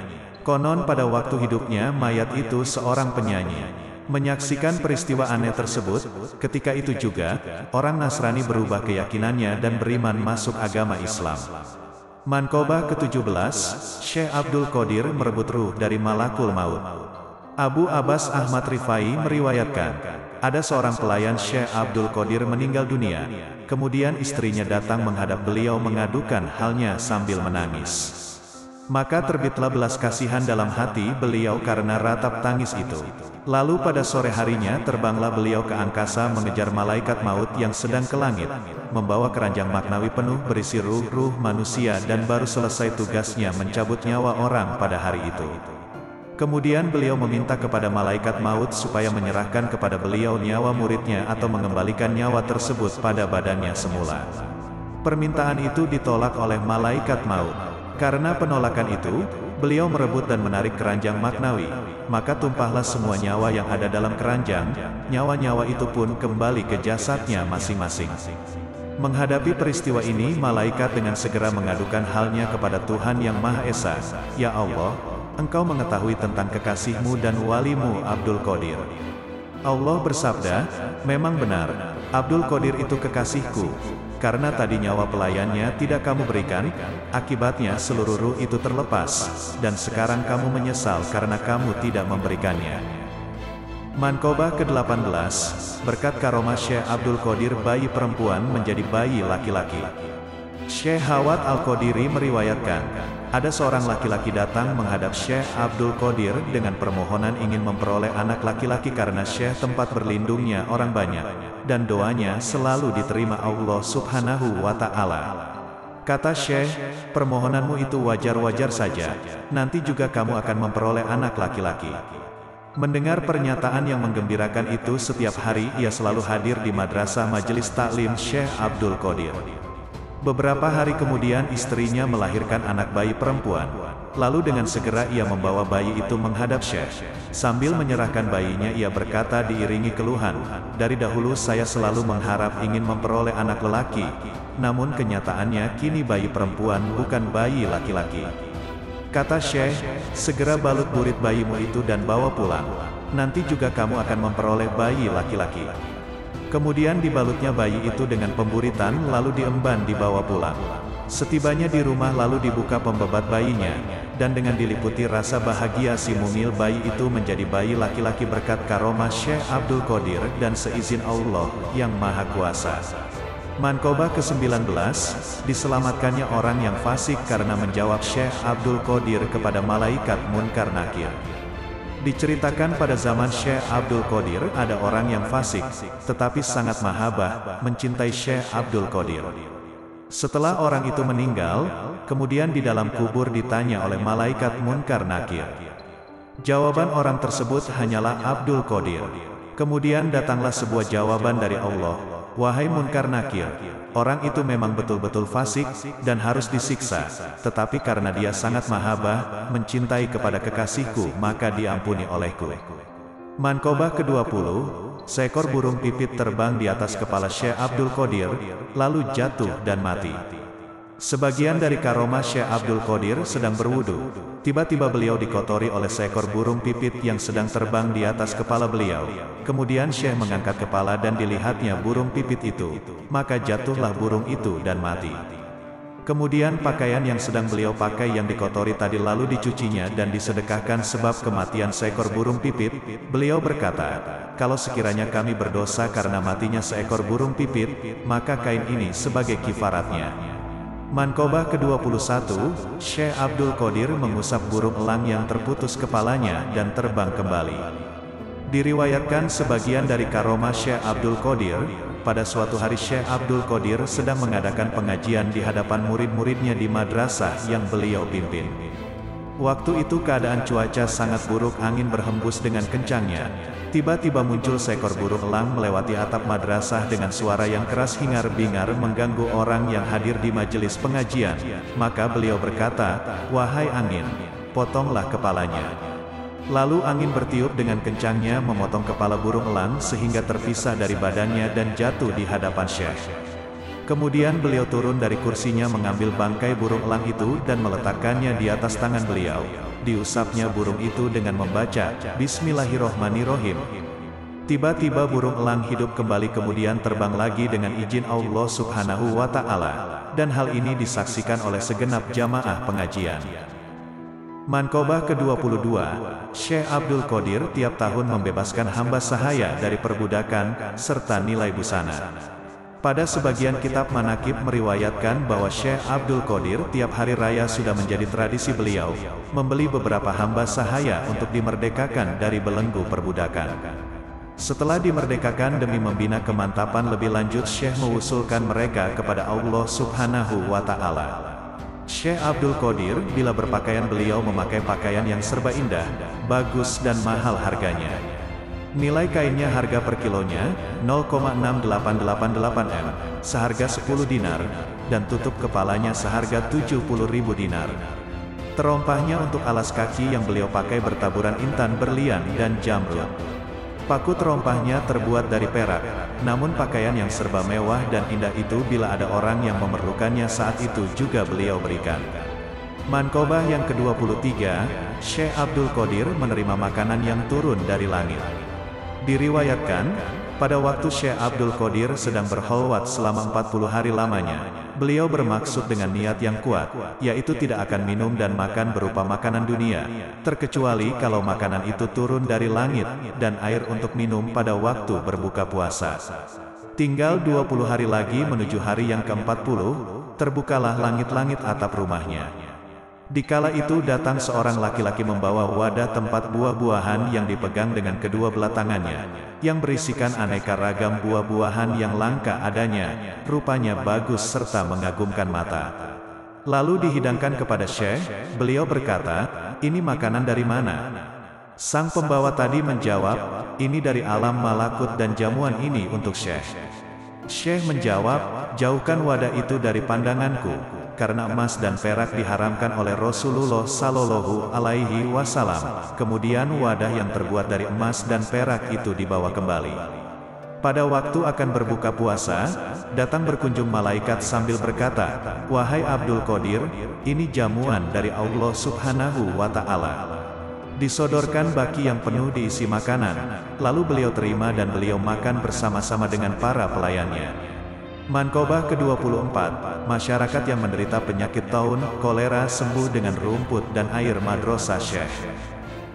Konon pada waktu hidupnya mayat itu seorang penyanyi. Menyaksikan peristiwa aneh tersebut, ketika itu juga, orang Nasrani berubah keyakinannya dan beriman masuk agama Islam. Manqobah ke-17, Syekh Abdul Qadir merebut ruh dari malakul maut. Abu Abbas Ahmad Rifai meriwayatkan, ada seorang pelayan Syekh Abdul Qadir meninggal dunia, kemudian istrinya datang menghadap beliau mengadukan halnya sambil menangis. Maka terbitlah belas kasihan dalam hati beliau karena ratap tangis itu. Lalu pada sore harinya terbanglah beliau ke angkasa mengejar malaikat maut yang sedang ke langit, membawa keranjang maknawi penuh berisi ruh-ruh manusia dan baru selesai tugasnya mencabut nyawa orang pada hari itu. Kemudian beliau meminta kepada malaikat maut supaya menyerahkan kepada beliau nyawa muridnya atau mengembalikan nyawa tersebut pada badannya semula. Permintaan itu ditolak oleh malaikat maut. Karena penolakan itu, beliau merebut dan menarik keranjang maknawi, maka tumpahlah semua nyawa yang ada dalam keranjang, nyawa-nyawa itu pun kembali ke jasadnya masing-masing. Menghadapi peristiwa ini, malaikat dengan segera mengadukan halnya kepada Tuhan Yang Maha Esa, Ya Allah, Engkau mengetahui tentang kekasihmu dan walimu Abdul Qadir. Allah bersabda, memang benar, Abdul Qadir itu kekasihku. Karena tadi nyawa pelayannya tidak kamu berikan, akibatnya seluruh ruh itu terlepas, dan sekarang kamu menyesal karena kamu tidak memberikannya. Manqobah ke-18, berkat karomah Syekh Abdul Qadir bayi perempuan menjadi bayi laki-laki. Syekh Hawat Al-Qadiri meriwayatkan, ada seorang laki-laki datang menghadap Syekh Abdul Qadir dengan permohonan ingin memperoleh anak laki-laki karena Syekh tempat berlindungnya orang banyak, dan doanya selalu diterima Allah Subhanahu wa Ta'ala. Kata Syekh, permohonanmu itu wajar-wajar saja, nanti juga kamu akan memperoleh anak laki-laki. Mendengar pernyataan yang menggembirakan itu, setiap hari ia selalu hadir di madrasah majelis taklim Syekh Abdul Qadir. Beberapa hari kemudian istrinya melahirkan anak bayi perempuan. Lalu dengan segera ia membawa bayi itu menghadap Syekh. Sambil menyerahkan bayinya ia berkata diiringi keluhan, dari dahulu saya selalu mengharap ingin memperoleh anak lelaki. Namun kenyataannya kini bayi perempuan bukan bayi laki-laki. Kata Syekh, segera balut burit bayimu itu dan bawa pulang. Nanti juga kamu akan memperoleh bayi laki-laki. Kemudian dibalutnya bayi itu dengan pemburitan lalu diemban dibawa pulang. Setibanya di rumah lalu dibuka pembebat bayinya, dan dengan diliputi rasa bahagia si mungil bayi itu menjadi bayi laki-laki berkat karomah Syekh Abdul Qadir dan seizin Allah yang Maha Kuasa. Manqobah ke-19, diselamatkannya orang yang fasik karena menjawab Syekh Abdul Qadir kepada malaikat Munkar Nakir. Diceritakan pada zaman Syekh Abdul Qadir ada orang yang fasik, tetapi sangat mahabbah, mencintai Syekh Abdul Qadir. Setelah orang itu meninggal, kemudian di dalam kubur ditanya oleh malaikat Munkar Nakir. Jawaban orang tersebut hanyalah Abdul Qadir. Kemudian datanglah sebuah jawaban dari Allah, wahai Munkar Nakir, orang itu memang betul-betul fasik, dan harus disiksa, tetapi karena dia sangat mahabbah, mencintai kepada kekasihku, maka diampuni olehku. Manqobah ke-20, seekor burung pipit terbang di atas kepala Syekh Abdul Qadir, lalu jatuh dan mati. Sebagian dari karomah Syekh Abdul Qadir sedang berwudu. Tiba-tiba beliau dikotori oleh seekor burung pipit yang sedang terbang di atas kepala beliau. Kemudian Syekh mengangkat kepala dan dilihatnya burung pipit itu. Maka jatuhlah burung itu dan mati. Kemudian pakaian yang sedang beliau pakai yang dikotori tadi lalu dicucinya dan disedekahkan sebab kematian seekor burung pipit. Beliau berkata, kalau sekiranya kami berdosa karena matinya seekor burung pipit, maka kain ini sebagai kifaratnya. Manqobah ke-21, Syekh Abdul Qadir mengusap burung elang yang terputus kepalanya dan terbang kembali. Diriwayatkan sebagian dari karomah Syekh Abdul Qadir, pada suatu hari Syekh Abdul Qadir sedang mengadakan pengajian di hadapan murid-muridnya di madrasah yang beliau pimpin. Waktu itu keadaan cuaca sangat buruk, angin berhembus dengan kencangnya. Tiba-tiba muncul seekor burung elang melewati atap madrasah dengan suara yang keras hingar-bingar mengganggu orang yang hadir di majelis pengajian. Maka beliau berkata, wahai angin, potonglah kepalanya. Lalu angin bertiup dengan kencangnya memotong kepala burung elang sehingga terpisah dari badannya dan jatuh di hadapan Syekh. Kemudian beliau turun dari kursinya mengambil bangkai burung elang itu dan meletakkannya di atas tangan beliau. Diusapnya burung itu dengan membaca, Bismillahirrohmanirrohim. Tiba-tiba burung elang hidup kembali kemudian terbang lagi dengan izin Allah Subhanahu wa Ta'ala. Dan hal ini disaksikan oleh segenap jamaah pengajian. Manqobah ke-22, Syekh Abdul Qadir tiap tahun membebaskan hamba sahaya dari perbudakan, serta nilai busana. Pada sebagian kitab manakib meriwayatkan bahwa Syekh Abdul Qadir tiap hari raya sudah menjadi tradisi beliau, membeli beberapa hamba sahaya untuk dimerdekakan dari belenggu perbudakan. Setelah dimerdekakan demi membina kemantapan lebih lanjut, Syekh mengusulkan mereka kepada Allah Subhanahu wa Ta'ala. Syekh Abdul Qadir bila berpakaian beliau memakai pakaian yang serba indah, bagus dan mahal harganya. Nilai kainnya harga per kilonya 0,6888 M, seharga 10 dinar, dan tutup kepalanya seharga 70.000 dinar. Terompahnya untuk alas kaki yang beliau pakai bertaburan intan berlian dan jamrud. Paku terompahnya terbuat dari perak, namun pakaian yang serba mewah dan indah itu bila ada orang yang memerlukannya saat itu juga beliau berikan. Manqobah yang ke-23, Syekh Abdul Qadir menerima makanan yang turun dari langit. Diriwayatkan, pada waktu Syekh Abdul Qadir sedang berkholwat selama 40 hari lamanya, beliau bermaksud dengan niat yang kuat, yaitu tidak akan minum dan makan berupa makanan dunia, terkecuali kalau makanan itu turun dari langit, dan air untuk minum pada waktu berbuka puasa. Tinggal 20 hari lagi menuju hari yang ke-40, terbukalah langit-langit atap rumahnya. Dikala itu datang seorang laki-laki membawa wadah tempat buah-buahan yang dipegang dengan kedua belah tangannya, yang berisikan aneka ragam buah-buahan yang langka adanya, rupanya bagus serta mengagumkan mata. Lalu dihidangkan kepada Syekh, beliau berkata, "Ini makanan dari mana?" Sang pembawa tadi menjawab, "Ini dari alam malakut dan jamuan ini untuk Syekh." Syekh menjawab, "Jauhkan wadah itu dari pandanganku, karena emas dan perak diharamkan oleh Rasulullah Shallallahu Alaihi Wasallam." Kemudian wadah yang terbuat dari emas dan perak itu dibawa kembali. Pada waktu akan berbuka puasa, datang berkunjung malaikat sambil berkata, "Wahai Abdul Qadir, ini jamuan dari Allah Subhanahu wa Ta'ala." Disodorkan baki yang penuh diisi makanan, lalu beliau terima dan beliau makan bersama-sama dengan para pelayannya. Manqobah ke-24, masyarakat yang menderita penyakit taun, kolera sembuh dengan rumput dan air madrasah Syekh.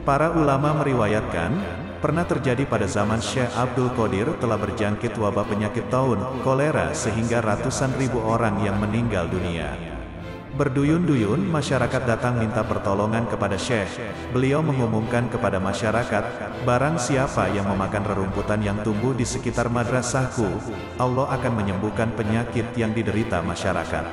Para ulama meriwayatkan, pernah terjadi pada zaman Syekh Abdul Qadir telah berjangkit wabah penyakit taun, kolera sehingga ratusan ribu orang yang meninggal dunia. Berduyun-duyun masyarakat datang minta pertolongan kepada Syekh. Beliau mengumumkan kepada masyarakat, "Barang siapa yang memakan rerumputan yang tumbuh di sekitar madrasahku, Allah akan menyembuhkan penyakit yang diderita masyarakat."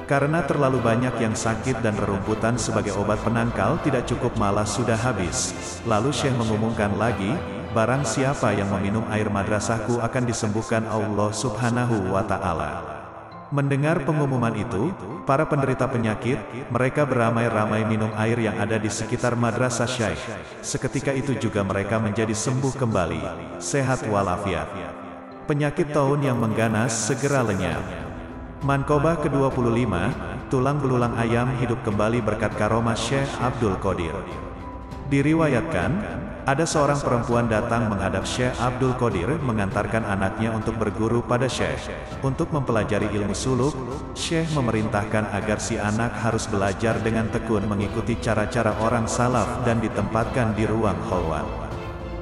Karena terlalu banyak yang sakit dan rerumputan sebagai obat penangkal tidak cukup malah sudah habis. Lalu Syekh mengumumkan lagi, "Barang siapa yang meminum air madrasahku akan disembuhkan Allah Subhanahu wa Ta'ala." Mendengar pengumuman itu, para penderita penyakit, mereka beramai-ramai minum air yang ada di sekitar madrasah Syekh. Seketika itu juga mereka menjadi sembuh kembali, sehat walafiat. Penyakit taun yang mengganas segera lenyap. Manqobah ke-25, tulang belulang ayam hidup kembali berkat karomah Syekh Abdul Qadir. Diriwayatkan, ada seorang perempuan datang menghadap Syekh Abdul Qadir mengantarkan anaknya untuk berguru pada Syekh. Untuk mempelajari ilmu suluk, Syekh memerintahkan agar si anak harus belajar dengan tekun mengikuti cara-cara orang salaf dan ditempatkan di ruang khalwat.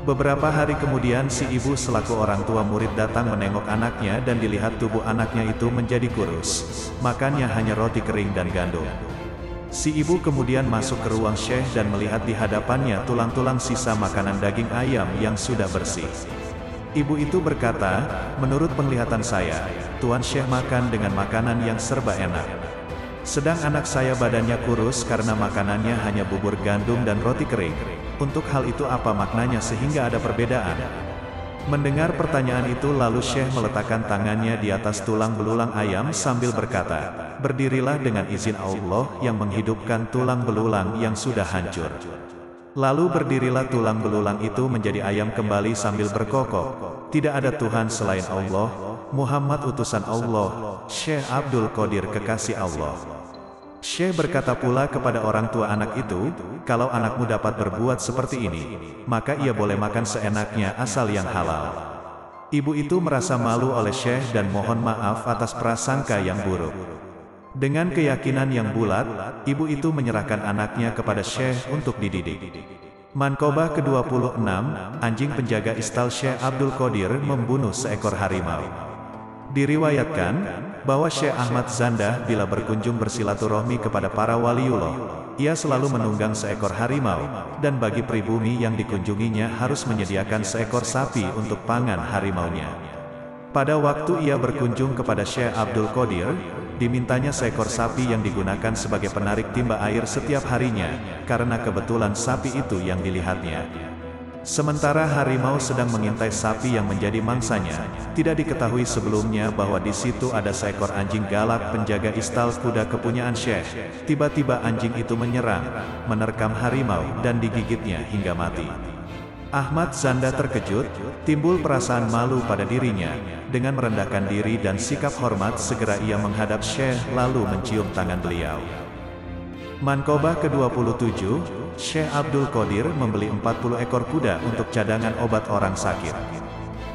Beberapa hari kemudian si ibu selaku orang tua murid datang menengok anaknya dan dilihat tubuh anaknya itu menjadi kurus. Makannya hanya roti kering dan gandum. Si ibu kemudian masuk ke ruang Syekh dan melihat di hadapannya tulang-tulang sisa makanan daging ayam yang sudah bersih. Ibu itu berkata, "Menurut penglihatan saya, Tuan Syekh makan dengan makanan yang serba enak. Sedang anak saya badannya kurus karena makanannya hanya bubur gandum dan roti kering. Untuk hal itu apa maknanya sehingga ada perbedaan?" Mendengar pertanyaan itu lalu Syekh meletakkan tangannya di atas tulang belulang ayam sambil berkata, "Berdirilah dengan izin Allah yang menghidupkan tulang belulang yang sudah hancur." Lalu berdirilah tulang belulang itu menjadi ayam kembali sambil berkokok, "Tidak ada Tuhan selain Allah, Muhammad utusan Allah, Syekh Abdul Qadir kekasih Allah." Syekh berkata pula kepada orang tua anak itu, "Kalau anakmu dapat berbuat seperti ini, maka ia boleh makan seenaknya asal yang halal." Ibu itu merasa malu oleh Syekh dan mohon maaf atas prasangka yang buruk. Dengan keyakinan yang bulat, ibu itu menyerahkan anaknya kepada Syekh untuk dididik. Manqobah ke-26, anjing penjaga istal Syekh Abdul Qadir membunuh seekor harimau. Diriwayatkan, bahwa Syekh Ahmad Zandah bila berkunjung bersilaturahmi kepada para waliullah, ia selalu menunggang seekor harimau, dan bagi pribumi yang dikunjunginya harus menyediakan seekor sapi untuk pangan harimaunya. Pada waktu ia berkunjung kepada Syekh Abdul Qadir, dimintanya seekor sapi yang digunakan sebagai penarik timba air setiap harinya, karena kebetulan sapi itu yang dilihatnya. Sementara harimau sedang mengintai sapi yang menjadi mangsanya, tidak diketahui sebelumnya bahwa di situ ada seekor anjing galak penjaga istal kuda kepunyaan Syekh. Tiba-tiba anjing itu menyerang, menerkam harimau dan digigitnya hingga mati. Ahmad Zanda terkejut, timbul perasaan malu pada dirinya. Dengan merendahkan diri dan sikap hormat segera ia menghadap Syekh lalu mencium tangan beliau. Manqobah ke-27, Syekh Abdul Qadir membeli 40 ekor kuda untuk cadangan obat orang sakit.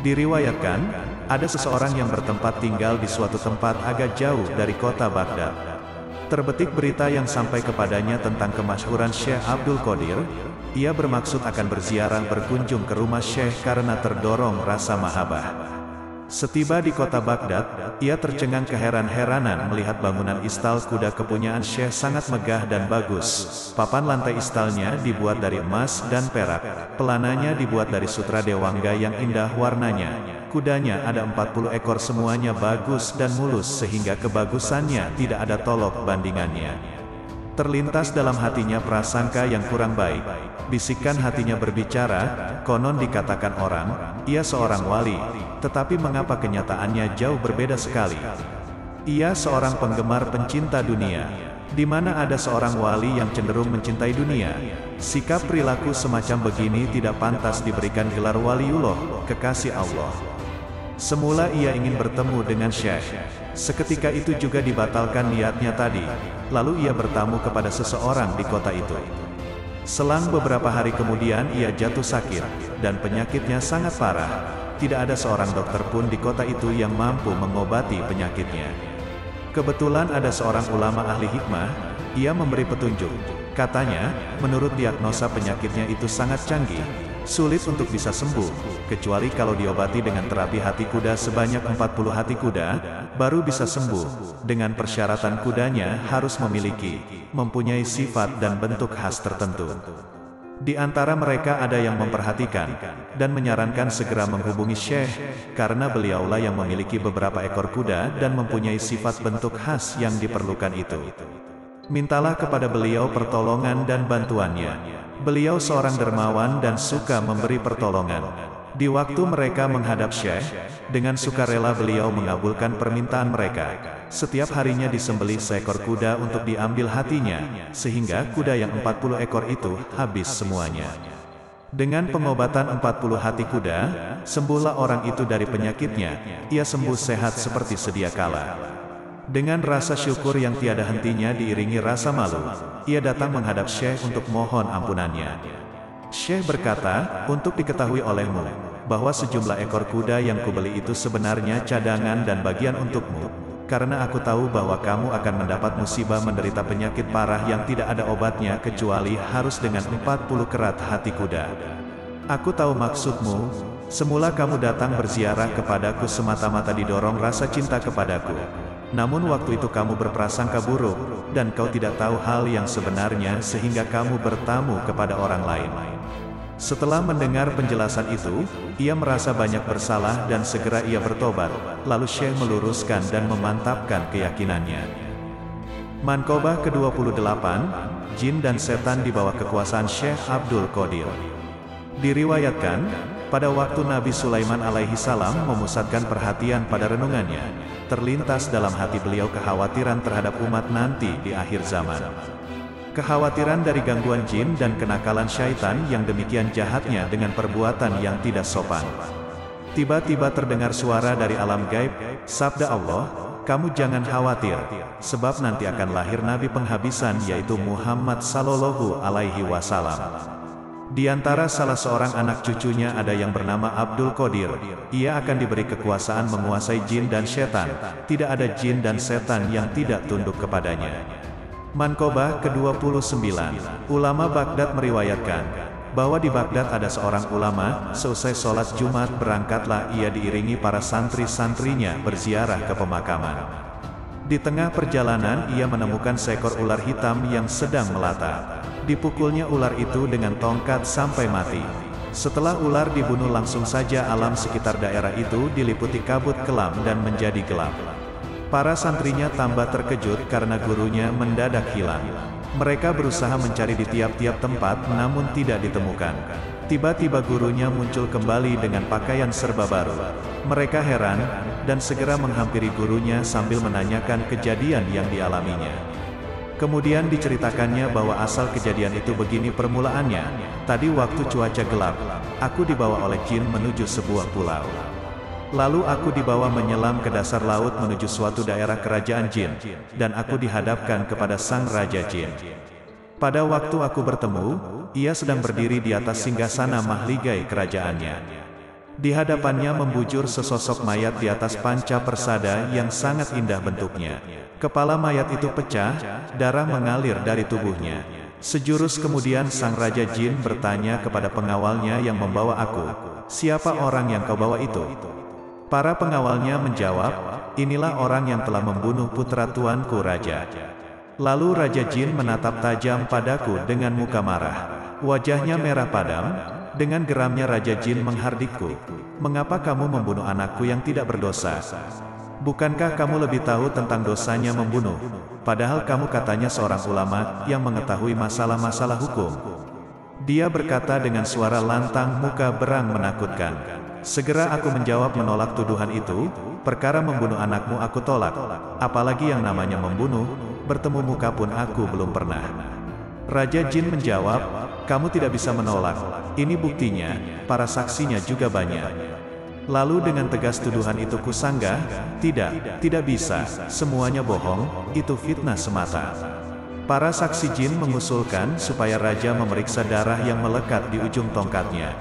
Diriwayatkan, ada seseorang yang bertempat tinggal di suatu tempat agak jauh dari kota Baghdad. Terbetik berita yang sampai kepadanya tentang kemasyhuran Syekh Abdul Qadir. Ia bermaksud akan berziarah berkunjung ke rumah Syekh karena terdorong rasa mahabbah. Setiba di kota Baghdad, ia tercengang keheran-heranan melihat bangunan istal kuda kepunyaan Syekh sangat megah dan bagus. Papan lantai istalnya dibuat dari emas dan perak. Pelananya dibuat dari sutra dewangga yang indah warnanya. Kudanya ada 40 ekor, semuanya bagus dan mulus sehingga kebagusannya tidak ada tolok bandingannya. Terlintas dalam hatinya prasangka yang kurang baik. Bisikan hatinya berbicara, konon dikatakan orang, ia seorang wali, tetapi mengapa kenyataannya jauh berbeda sekali? Ia seorang penggemar pencinta dunia. Di mana ada seorang wali yang cenderung mencintai dunia? Sikap perilaku semacam begini tidak pantas diberikan gelar waliullah, kekasih Allah. Semula ia ingin bertemu dengan Syekh. Seketika itu juga dibatalkan niatnya tadi. Lalu ia bertamu kepada seseorang di kota itu. Selang beberapa hari kemudian ia jatuh sakit, dan penyakitnya sangat parah. Tidak ada seorang dokter pun di kota itu yang mampu mengobati penyakitnya. Kebetulan ada seorang ulama ahli hikmah, ia memberi petunjuk. Katanya, menurut diagnosa penyakitnya itu sangat canggih, sulit untuk bisa sembuh, kecuali kalau diobati dengan terapi hati kuda sebanyak 40 hati kuda, baru bisa sembuh, dengan persyaratan kudanya harus mempunyai sifat dan bentuk khas tertentu. Di antara mereka ada yang memperhatikan, dan menyarankan segera menghubungi Syekh, karena beliaulah yang memiliki beberapa ekor kuda dan mempunyai sifat bentuk khas yang diperlukan itu. Mintalah kepada beliau pertolongan dan bantuannya. Beliau seorang dermawan dan suka memberi pertolongan. Di waktu mereka menghadap Syekh, dengan sukarela beliau mengabulkan permintaan mereka. Setiap harinya disembelih seekor kuda untuk diambil hatinya, sehingga kuda yang 40 ekor itu habis semuanya. Dengan pengobatan 40 hati kuda, sembuhlah orang itu dari penyakitnya. Ia sembuh sehat seperti sedia kala. Dengan rasa syukur yang tiada hentinya diiringi rasa malu, ia datang menghadap Syekh untuk mohon ampunannya. Syekh berkata, untuk diketahui olehmu, bahwa sejumlah ekor kuda yang kubeli itu sebenarnya cadangan dan bagian untukmu, karena aku tahu bahwa kamu akan mendapat musibah menderita penyakit parah yang tidak ada obatnya kecuali harus dengan 40 kerat hati kuda. Aku tahu maksudmu, semula kamu datang berziarah kepadaku semata-mata didorong rasa cinta kepadaku. Namun waktu itu kamu berprasangka buruk, dan kau tidak tahu hal yang sebenarnya sehingga kamu bertamu kepada orang lain. Setelah mendengar penjelasan itu, ia merasa banyak bersalah dan segera ia bertobat, lalu Syekh meluruskan dan memantapkan keyakinannya. Mankobah ke-28, Jin dan Setan di bawah kekuasaan Syekh Abdul Qadir. Diriwayatkan, pada waktu Nabi Sulaiman alaihi salam memusatkan perhatian pada renungannya, terlintas dalam hati beliau kekhawatiran terhadap umat nanti di akhir zaman. Kekhawatiran dari gangguan jin dan kenakalan syaitan yang demikian jahatnya dengan perbuatan yang tidak sopan. Tiba-tiba terdengar suara dari alam gaib, sabda Allah, kamu jangan khawatir, sebab nanti akan lahir Nabi penghabisan yaitu Muhammad Sallallahu Alaihi Wasallam. Di antara salah seorang anak cucunya ada yang bernama Abdul Qadir. Ia akan diberi kekuasaan menguasai jin dan setan. Tidak ada jin dan setan yang tidak tunduk kepadanya. Mankobah ke-29. Ulama Baghdad meriwayatkan bahwa di Baghdad ada seorang ulama, seusai sholat Jumat berangkatlah ia diiringi para santri-santrinya berziarah ke pemakaman. Di tengah perjalanan ia menemukan seekor ular hitam yang sedang melata. Dipukulnya ular itu dengan tongkat sampai mati. Setelah ular dibunuh langsung saja alam sekitar daerah itu diliputi kabut kelam dan menjadi gelap. Para santrinya tambah terkejut karena gurunya mendadak hilang. Mereka berusaha mencari di tiap-tiap tempat namun tidak ditemukan. Tiba-tiba gurunya muncul kembali dengan pakaian serba baru. Mereka heran, dan segera menghampiri gurunya sambil menanyakan kejadian yang dialaminya. Kemudian diceritakannya bahwa asal kejadian itu begini permulaannya. Tadi waktu cuaca gelap, aku dibawa oleh jin menuju sebuah pulau. Lalu aku dibawa menyelam ke dasar laut menuju suatu daerah kerajaan jin, dan aku dihadapkan kepada sang raja jin. Pada waktu aku bertemu, ia sedang berdiri di atas singgasana mahligai kerajaannya. Di hadapannya membujur sesosok mayat di atas panca persada yang sangat indah bentuknya. Kepala mayat itu pecah, darah mengalir dari tubuhnya. Sejurus kemudian sang raja jin bertanya kepada pengawalnya yang membawa aku, siapa orang yang kau bawa itu? Para pengawalnya menjawab, inilah orang yang telah membunuh putra tuanku raja. Lalu Raja Jin menatap tajam padaku dengan muka marah. Wajahnya merah padam. Dengan geramnya Raja Jin menghardikku. Mengapa kamu membunuh anakku yang tidak berdosa? Bukankah kamu lebih tahu tentang dosanya membunuh? Padahal kamu katanya seorang ulama yang mengetahui masalah-masalah hukum. Dia berkata dengan suara lantang, muka berang menakutkan. Segera aku menjawab menolak tuduhan itu. Perkara membunuh anakmu aku tolak. Apalagi yang namanya membunuh, bertemu muka pun aku belum pernah. Raja Jin menjawab, kamu tidak bisa menolak. Ini buktinya, para saksinya juga banyak. Lalu dengan tegas tuduhan itu kusanggah, tidak bisa, semuanya bohong, itu fitnah semata. Para saksi jin mengusulkan supaya raja memeriksa darah yang melekat di ujung tongkatnya.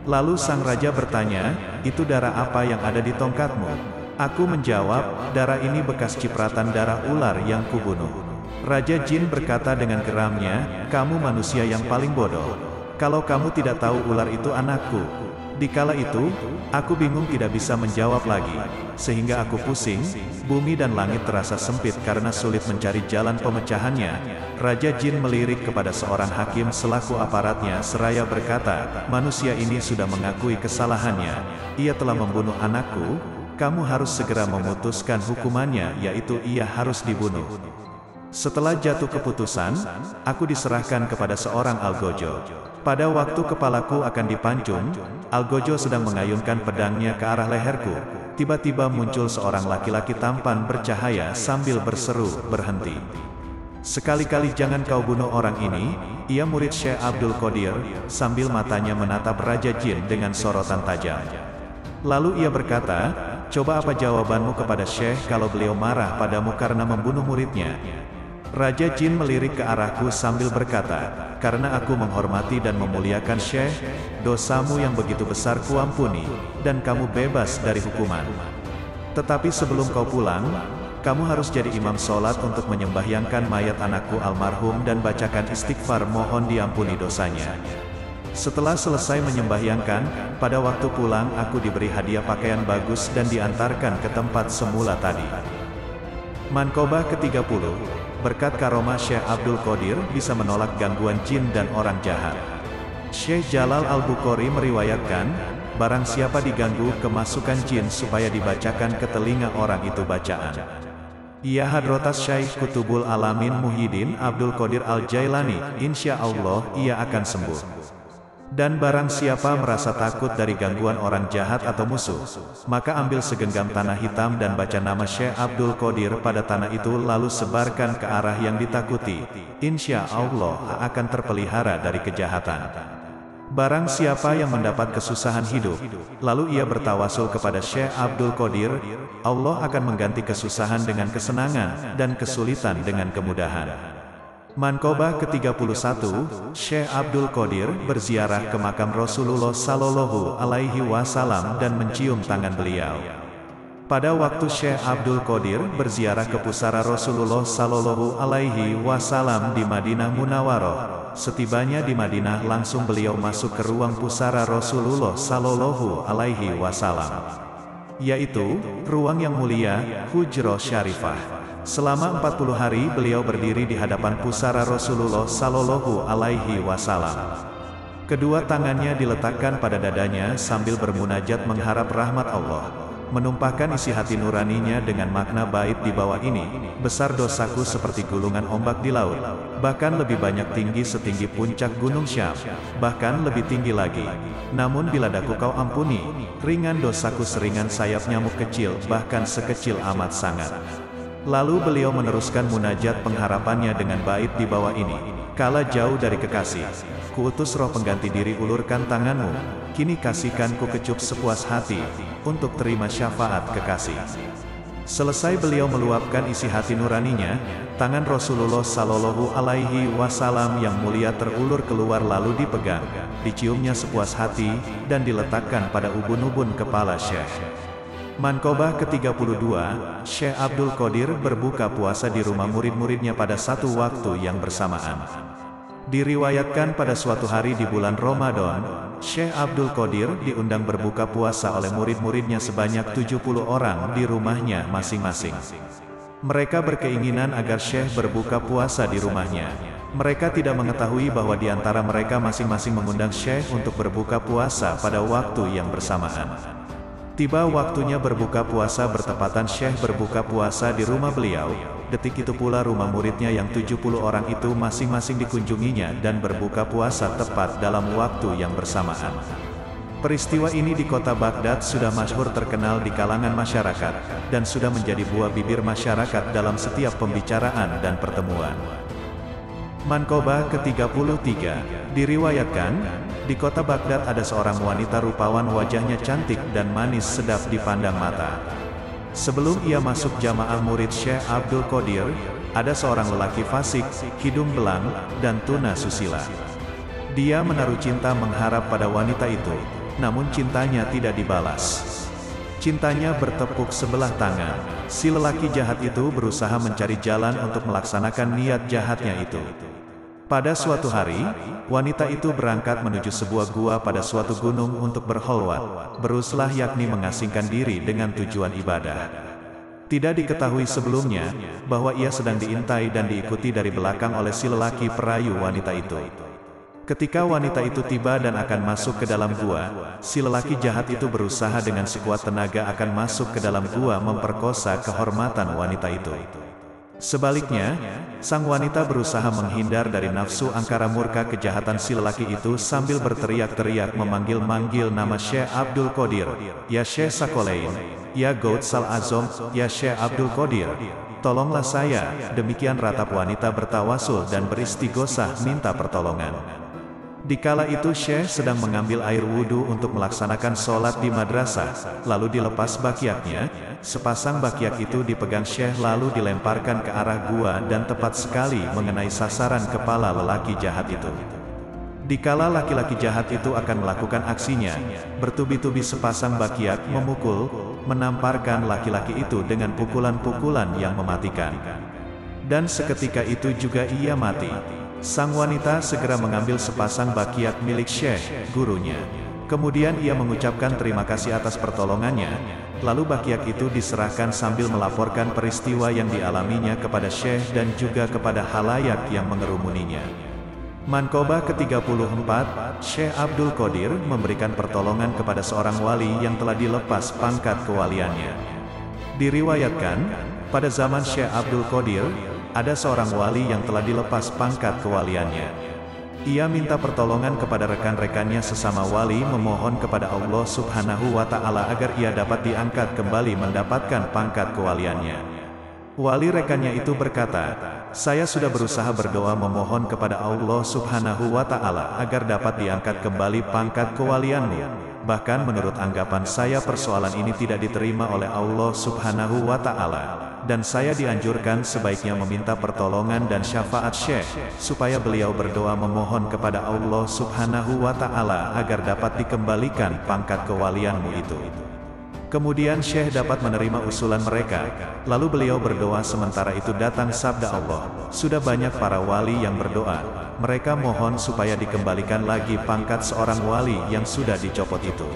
Lalu sang raja bertanya, itu darah apa yang ada di tongkatmu? Aku menjawab, darah ini bekas cipratan darah ular yang kubunuh. Raja Jin berkata dengan geramnya, kamu manusia yang paling bodoh. Kalau kamu tidak tahu ular itu anakku. Dikala itu, aku bingung tidak bisa menjawab lagi. Sehingga aku pusing, bumi dan langit terasa sempit karena sulit mencari jalan pemecahannya. Raja Jin melirik kepada seorang hakim selaku aparatnya seraya berkata, manusia ini sudah mengakui kesalahannya. Ia telah membunuh anakku, kamu harus segera memutuskan hukumannya, yaitu ia harus dibunuh. Setelah jatuh keputusan, aku diserahkan kepada seorang algojo. Pada waktu kepalaku akan dipancung, algojo sedang mengayunkan pedangnya ke arah leherku. Tiba-tiba muncul seorang laki-laki tampan bercahaya sambil berseru, berhenti. Sekali-kali jangan kau bunuh orang ini, ia murid Syekh Abdul Qadir, sambil matanya menatap Raja Jin dengan sorotan tajam. Lalu ia berkata, coba apa jawabanmu kepada Syekh kalau beliau marah padamu karena membunuh muridnya? Raja Jin melirik ke arahku sambil berkata, karena aku menghormati dan memuliakan Syekh, dosamu yang begitu besar kuampuni, dan kamu bebas dari hukuman. Tetapi sebelum kau pulang, kamu harus jadi imam sholat untuk menyembahyangkan mayat anakku almarhum dan bacakan istighfar mohon diampuni dosanya. Setelah selesai menyembahyangkan, pada waktu pulang aku diberi hadiah pakaian bagus dan diantarkan ke tempat semula tadi. Mankobah ke-30, berkat karomah Syekh Abdul Qadir bisa menolak gangguan jin dan orang jahat. Syekh Jalal Al-Bukhari meriwayatkan, barang siapa diganggu kemasukan jin supaya dibacakan ke telinga orang itu bacaan. Ya Hadrotas Syekh Kutubul Alamin Muhyiddin Abdul Qadir Al-Jailani, insya Allah ia akan sembuh. Dan barang siapa merasa takut dari gangguan orang jahat atau musuh, maka ambil segenggam tanah hitam dan baca nama Syekh Abdul Qadir pada tanah itu lalu sebarkan ke arah yang ditakuti. Insya Allah akan terpelihara dari kejahatan. Barang siapa yang mendapat kesusahan hidup, lalu ia bertawasul kepada Syekh Abdul Qadir, Allah akan mengganti kesusahan dengan kesenangan, dan kesulitan dengan kemudahan. Mankobah ke-31, Syekh Abdul Qadir berziarah ke makam Rasulullah Sallallahu Alaihi Wasallam dan mencium tangan beliau. Pada waktu Syekh Abdul Qadir berziarah ke pusara Rasulullah Sallallahu Alaihi Wasallam di Madinah Munawwaroh, setibanya di Madinah langsung beliau masuk ke ruang pusara Rasulullah Sallallahu Alaihi Wasallam, yaitu ruang yang mulia, Hujrah Syarifah. Selama 40 hari beliau berdiri di hadapan pusara Rasulullah Sallallahu Alaihi Wasallam. Kedua tangannya diletakkan pada dadanya sambil bermunajat mengharap rahmat Allah. Menumpahkan isi hati nuraninya dengan makna bait di bawah ini, besar dosaku seperti gulungan ombak di laut, bahkan lebih banyak tinggi setinggi puncak gunung Syam, bahkan lebih tinggi lagi. Namun bila daku kau ampuni, ringan dosaku seringan sayap nyamuk kecil, bahkan sekecil amat sangat. Lalu beliau meneruskan munajat pengharapannya dengan bait di bawah ini. Kala jauh dari kekasih, kuutus roh pengganti diri ulurkan tanganmu, kini kasihkan ku kecup sepuas hati, untuk terima syafaat kekasih. Selesai beliau meluapkan isi hati nuraninya, tangan Rasulullah Sallallahu Alaihi Wasallam yang mulia terulur keluar lalu dipegang, diciumnya sepuas hati, dan diletakkan pada ubun-ubun kepala Syekh. Mankobah ke-32, Syekh Abdul Qadir berbuka puasa di rumah murid-muridnya pada satu waktu yang bersamaan. Diriwayatkan pada suatu hari di bulan Ramadan, Syekh Abdul Qadir diundang berbuka puasa oleh murid-muridnya sebanyak 70 orang di rumahnya masing-masing. Mereka berkeinginan agar Syekh berbuka puasa di rumahnya. Mereka tidak mengetahui bahwa di antara mereka masing-masing mengundang Syekh untuk berbuka puasa pada waktu yang bersamaan. Tiba waktunya berbuka puasa bertepatan Syekh berbuka puasa di rumah beliau. Detik itu pula rumah muridnya yang 70 orang itu masing-masing dikunjunginya dan berbuka puasa tepat dalam waktu yang bersamaan. Peristiwa ini di kota Baghdad sudah masyhur terkenal di kalangan masyarakat, dan sudah menjadi buah bibir masyarakat dalam setiap pembicaraan dan pertemuan. Manqobah ke-33, diriwayatkan, di kota Baghdad ada seorang wanita rupawan, wajahnya cantik dan manis sedap dipandang mata. Sebelum ia masuk jamaah murid Syekh Abdul Qadir, ada seorang lelaki fasik, hidung belang, dan tuna susila. Dia menaruh cinta mengharap pada wanita itu, namun cintanya tidak dibalas. Cintanya bertepuk sebelah tangan. Si lelaki jahat itu berusaha mencari jalan untuk melaksanakan niat jahatnya itu. Pada suatu hari, wanita itu berangkat menuju sebuah gua pada suatu gunung untuk berkholwat, beruslah yakni mengasingkan diri dengan tujuan ibadah. Tidak diketahui sebelumnya, bahwa ia sedang diintai dan diikuti dari belakang oleh si lelaki perayu wanita itu. Ketika wanita itu tiba dan akan masuk ke dalam gua, si lelaki jahat itu berusaha dengan sekuat tenaga akan masuk ke dalam gua memperkosa kehormatan wanita itu. Sebaliknya, sang wanita berusaha menghindar dari nafsu angkara murka kejahatan si lelaki itu sambil berteriak-teriak memanggil-manggil nama Syekh Abdul Qadir. Ya Syekh Sakolain, ya Gautsal Azam, ya Syekh Abdul Qadir, tolonglah saya. Demikian ratap wanita bertawasul dan beristighosah minta pertolongan. Dikala itu Syekh sedang mengambil air wudhu untuk melaksanakan sholat di madrasah, lalu dilepas bakiaknya. Sepasang bakiak itu dipegang Syekh lalu dilemparkan ke arah gua dan tepat sekali mengenai sasaran kepala lelaki jahat itu. Dikala laki-laki jahat itu akan melakukan aksinya, bertubi-tubi sepasang bakiak memukul, menamparkan laki-laki itu dengan pukulan-pukulan yang mematikan. Dan seketika itu juga ia mati. Sang wanita segera mengambil sepasang bakiak milik Syekh, gurunya. Kemudian ia mengucapkan terima kasih atas pertolongannya, lalu bakiak itu diserahkan sambil melaporkan peristiwa yang dialaminya kepada Syekh dan juga kepada halayak yang mengerumuninya. Manqobah ke-34, Syekh Abdul Qadir memberikan pertolongan kepada seorang wali yang telah dilepas pangkat kewaliannya. Diriwayatkan, pada zaman Syekh Abdul Qadir, ada seorang wali yang telah dilepas pangkat kewaliannya. Ia minta pertolongan kepada rekan-rekannya sesama wali, memohon kepada Allah Subhanahu wa Ta'ala agar ia dapat diangkat kembali mendapatkan pangkat kewaliannya. Wali rekannya itu berkata, saya sudah berusaha berdoa memohon kepada Allah Subhanahu wa Ta'ala agar dapat diangkat kembali pangkat kewalianmu. Bahkan menurut anggapan saya persoalan ini tidak diterima oleh Allah Subhanahu wa Ta'ala, dan saya dianjurkan sebaiknya meminta pertolongan dan syafaat Syekh, supaya beliau berdoa memohon kepada Allah Subhanahu wa Ta'ala agar dapat dikembalikan pangkat kewalianmu itu. Kemudian Syekh dapat menerima usulan mereka, lalu beliau berdoa. Sementara itu datang sabda Allah, sudah banyak para wali yang berdoa, mereka mohon supaya dikembalikan lagi pangkat seorang wali yang sudah dicopot itu.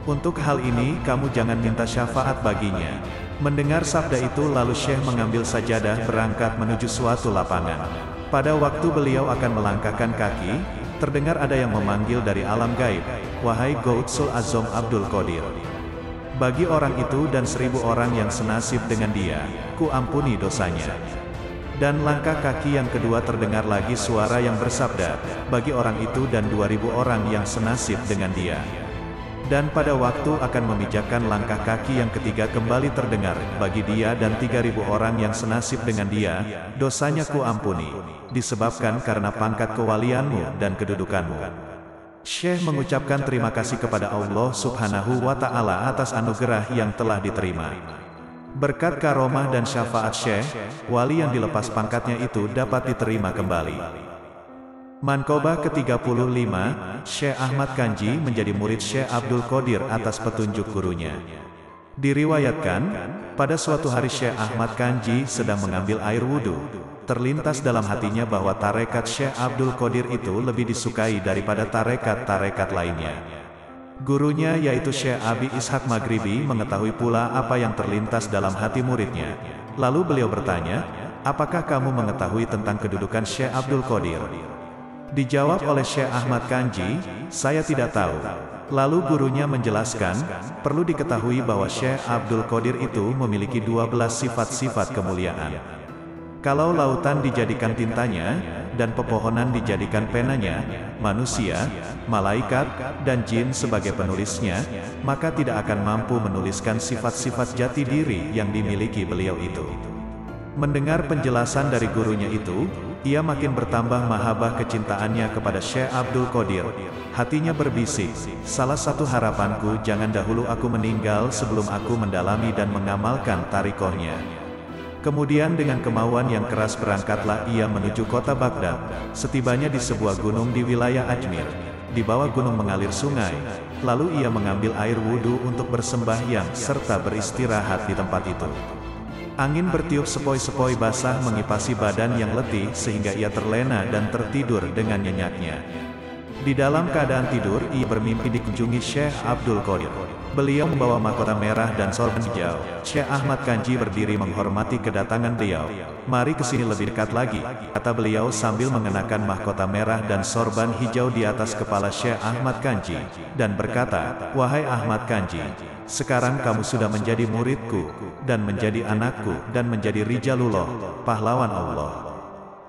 Untuk hal ini kamu jangan minta syafaat baginya. Mendengar sabda itu lalu Syekh mengambil sajadah berangkat menuju suatu lapangan. Pada waktu beliau akan melangkahkan kaki, terdengar ada yang memanggil dari alam gaib, wahai Gausul Azam Abdul Qadir. Bagi orang itu dan 1000 orang yang senasib dengan dia, ku ampuni dosanya. Dan langkah kaki yang kedua terdengar lagi suara yang bersabda, bagi orang itu dan 2000 orang yang senasib dengan dia. Dan pada waktu akan memijakkan langkah kaki yang ketiga kembali terdengar, bagi dia dan 3000 orang yang senasib dengan dia, dosanya ku ampuni, disebabkan karena pangkat kewalianmu dan kedudukanmu. Syekh mengucapkan terima kasih kepada Allah Subhanahu wa Ta'ala atas anugerah yang telah diterima. Berkat karomah dan syafaat Syekh, wali yang dilepas pangkatnya itu dapat diterima kembali. Manqobah ke-35, Syekh Ahmad Kanji menjadi murid Syekh Abdul Qadir atas petunjuk gurunya. Diriwayatkan, pada suatu hari Syekh Ahmad Kanji sedang mengambil air wudhu. terlintas dalam hatinya bahwa tarekat Syekh Abdul Qadir itu lebih disukai daripada tarekat-tarekat lainnya. Gurunya yaitu Syekh Abi Ishaq Maghribi mengetahui pula apa yang terlintas dalam hati muridnya. Lalu beliau bertanya, apakah kamu mengetahui tentang kedudukan Syekh Abdul Qadir? Dijawab oleh Syekh Ahmad Kanji, saya tidak tahu. Lalu gurunya menjelaskan, perlu diketahui bahwa Syekh Abdul Qadir itu memiliki 12 sifat-sifat kemuliaan. Kalau lautan dijadikan tintanya, dan pepohonan dijadikan penanya, manusia, malaikat, dan jin sebagai penulisnya, maka tidak akan mampu menuliskan sifat-sifat jati diri yang dimiliki beliau itu. Mendengar penjelasan dari gurunya itu, ia makin bertambah mahabbah kecintaannya kepada Syekh Abdul Qadir. Hatinya berbisik, salah satu harapanku jangan dahulu aku meninggal sebelum aku mendalami dan mengamalkan tarikohnya. Kemudian dengan kemauan yang keras berangkatlah ia menuju kota Baghdad. Setibanya di sebuah gunung di wilayah Ajmer, di bawah gunung mengalir sungai. Lalu ia mengambil air wudhu untuk bersembahyang serta beristirahat di tempat itu. Angin bertiup sepoi-sepoi basah mengipasi badan yang letih sehingga ia terlena dan tertidur dengan nyenyaknya. Di dalam keadaan tidur, ia bermimpi dikunjungi Syekh Abdul Qadir. Beliau membawa mahkota merah dan sorban hijau. Syekh Ahmad Kanji berdiri menghormati kedatangan beliau. Mari ke sini lebih dekat lagi, kata beliau sambil mengenakan mahkota merah dan sorban hijau di atas kepala Syekh Ahmad Kanji, dan berkata, wahai Ahmad Kanji, sekarang kamu sudah menjadi muridku, dan menjadi anakku, dan menjadi rijalullah, pahlawan Allah.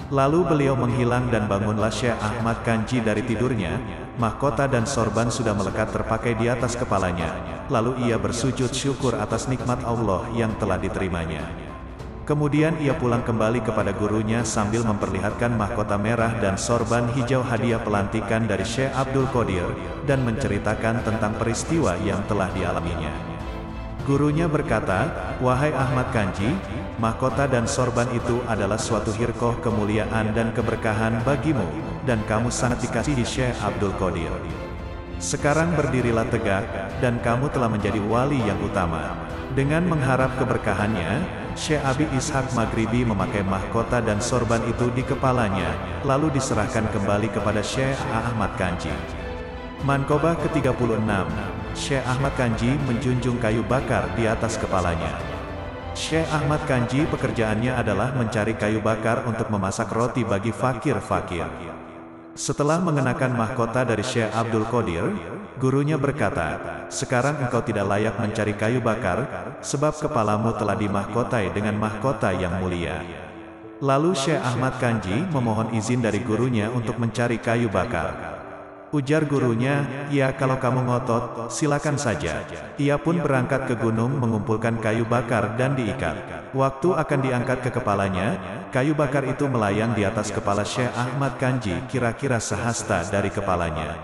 Lalu beliau menghilang dan bangunlah Syekh Ahmad Kanji dari tidurnya. Mahkota dan sorban sudah melekat terpakai di atas kepalanya. Lalu ia bersujud syukur atas nikmat Allah yang telah diterimanya. Kemudian ia pulang kembali kepada gurunya sambil memperlihatkan mahkota merah dan sorban hijau hadiah pelantikan dari Syekh Abdul Qadir, dan menceritakan tentang peristiwa yang telah dialaminya. Gurunya berkata, wahai Ahmad Kanji, mahkota dan sorban itu adalah suatu hirqoh kemuliaan dan keberkahan bagimu, dan kamu sangat dikasihi Syekh Abdul Qadir. Sekarang berdirilah tegak, dan kamu telah menjadi wali yang utama. Dengan mengharap keberkahannya, Syekh Abi Ishaq Maghribi memakai mahkota dan sorban itu di kepalanya, lalu diserahkan kembali kepada Syekh Ahmad Kanji. Manqobah ke-36, Syekh Ahmad Kanji menjunjung kayu bakar di atas kepalanya. Syekh Ahmad Kanji pekerjaannya adalah mencari kayu bakar untuk memasak roti bagi fakir-fakir. Setelah mengenakan mahkota dari Syekh Abdul Qadir, gurunya berkata, sekarang engkau tidak layak mencari kayu bakar, sebab kepalamu telah dimahkotai dengan mahkota yang mulia. Lalu Syekh Ahmad Kanji memohon izin dari gurunya untuk mencari kayu bakar. Ujar gurunya, ya kalau kamu ngotot, silakan saja. Ia pun berangkat ke gunung mengumpulkan kayu bakar dan diikat. Waktu akan diangkat ke kepalanya, kayu bakar itu melayang di atas kepala Syekh Ahmad Kanji kira-kira sehasta dari kepalanya.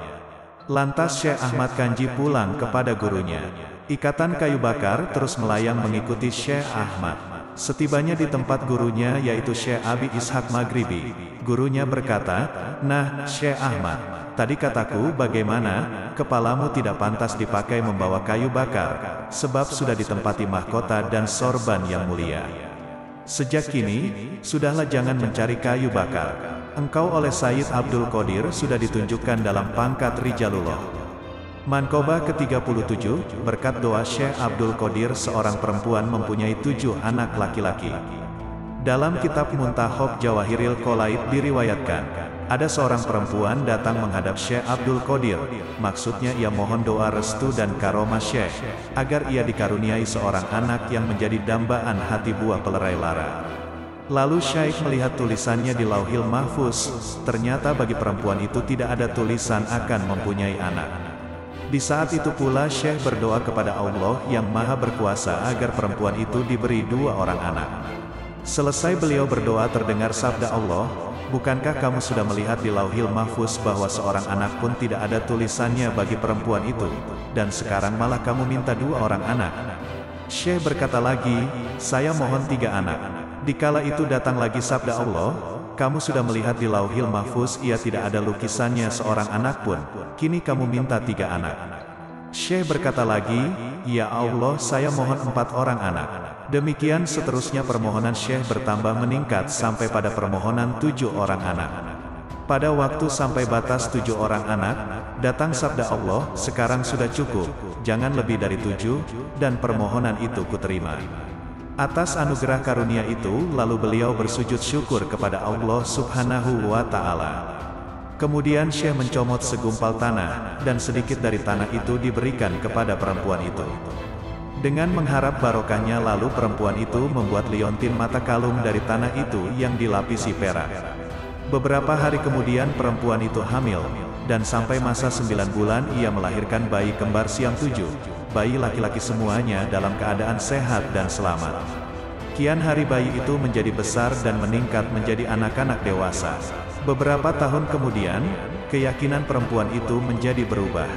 Lantas Syekh Ahmad Kanji pulang kepada gurunya. Ikatan kayu bakar terus melayang mengikuti Syekh Ahmad. Setibanya di tempat gurunya yaitu Syekh Abi Ishaq Maghribi, gurunya berkata, nah Syekh Ahmad, tadi kataku bagaimana, kepalamu tidak pantas dipakai membawa kayu bakar, sebab sudah ditempati mahkota dan sorban yang mulia. Sejak kini, sudahlah jangan mencari kayu bakar. Engkau oleh Sayyid Abdul Qadir sudah ditunjukkan dalam pangkat Rijalullah. Manqobah ke-37, berkat doa Syekh Abdul Qadir seorang perempuan mempunyai 7 anak laki-laki. Dalam kitab Muntahob Jawahiril Qolaid diriwayatkan, ada seorang perempuan datang menghadap Syekh Abdul Qadir. Maksudnya ia mohon doa restu dan karomah Syekh, agar ia dikaruniai seorang anak yang menjadi dambaan hati buah pelerai lara. Lalu Syekh melihat tulisannya di Lauhil Mahfuz, ternyata bagi perempuan itu tidak ada tulisan akan mempunyai anak. Di saat itu pula Syekh berdoa kepada Allah yang Maha Berkuasa agar perempuan itu diberi 2 orang anak. Selesai beliau berdoa terdengar sabda Allah, bukankah kamu sudah melihat di Lauhil Mahfuz bahwa seorang anak pun tidak ada tulisannya bagi perempuan itu, dan sekarang malah kamu minta 2 orang anak? Syekh berkata lagi, saya mohon 3 anak. Dikala itu datang lagi sabda Allah, kamu sudah melihat di Lauhil Mahfuz ia tidak ada lukisannya seorang anak pun, kini kamu minta 3 anak. Syekh berkata lagi, "Ya Allah, saya mohon 4 orang anak." Demikian seterusnya permohonan Syekh bertambah meningkat sampai pada permohonan 7 orang anak. Pada waktu sampai batas 7 orang anak, datang sabda Allah, "Sekarang sudah cukup, jangan lebih dari 7, dan permohonan itu kuterima." Atas anugerah karunia itu, lalu beliau bersujud syukur kepada Allah Subhanahu wa Ta'ala. Kemudian Syekh mencomot segumpal tanah, dan sedikit dari tanah itu diberikan kepada perempuan itu. Dengan mengharap barokahnya, lalu perempuan itu membuat liontin mata kalung dari tanah itu yang dilapisi perak. Beberapa hari kemudian perempuan itu hamil, dan sampai masa 9 bulan ia melahirkan bayi kembar siam 7, bayi laki-laki semuanya dalam keadaan sehat dan selamat. Kian hari bayi itu menjadi besar dan meningkat menjadi anak-anak dewasa. Beberapa tahun kemudian, keyakinan perempuan itu menjadi berubah.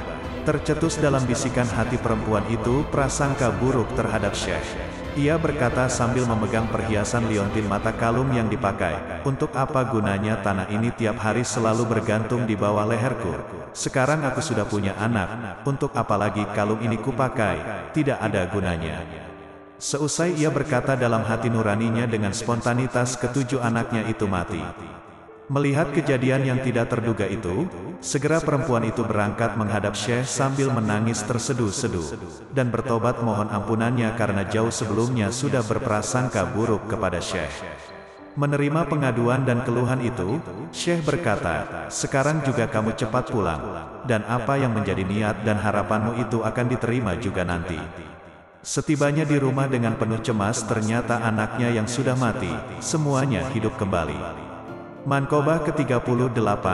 Tercetus dalam bisikan hati perempuan itu prasangka buruk terhadap Syekh. Ia berkata sambil memegang perhiasan liontin mata kalung yang dipakai, "Untuk apa gunanya tanah ini tiap hari selalu bergantung di bawah leherku? Sekarang aku sudah punya anak, untuk apa lagi kalung ini kupakai? Tidak ada gunanya." Seusai ia berkata dalam hati nuraninya, dengan spontanitas ke-7 anaknya itu mati. Melihat kejadian yang tidak terduga itu, segera perempuan itu berangkat menghadap Syekh sambil menangis terseduh-seduh, dan bertobat mohon ampunannya karena jauh sebelumnya sudah berprasangka buruk kepada Syekh. Menerima pengaduan dan keluhan itu, Syekh berkata, "Sekarang juga kamu cepat pulang, dan apa yang menjadi niat dan harapanmu itu akan diterima juga nanti." Setibanya di rumah dengan penuh cemas, ternyata anaknya yang sudah mati, semuanya hidup kembali. Manqobah ke-38,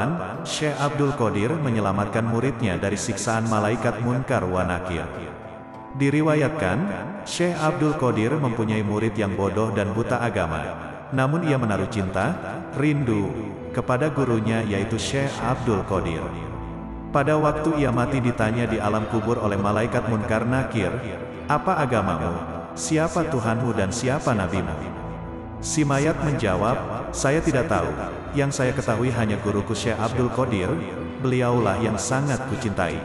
Syekh Abdul Qadir menyelamatkan muridnya dari siksaan malaikat Munkar wa Nakir. Diriwayatkan, Syekh Abdul Qadir mempunyai murid yang bodoh dan buta agama. Namun ia menaruh cinta, rindu, kepada gurunya yaitu Syekh Abdul Qadir. Pada waktu ia mati ditanya di alam kubur oleh malaikat Munkar Nakir, "Apa agamamu? Siapa Tuhanmu dan siapa nabimu?" Si mayat menjawab, "Saya tidak tahu. Yang saya ketahui hanya guruku Syekh Abdul Qadir, beliaulah yang sangat kucintai."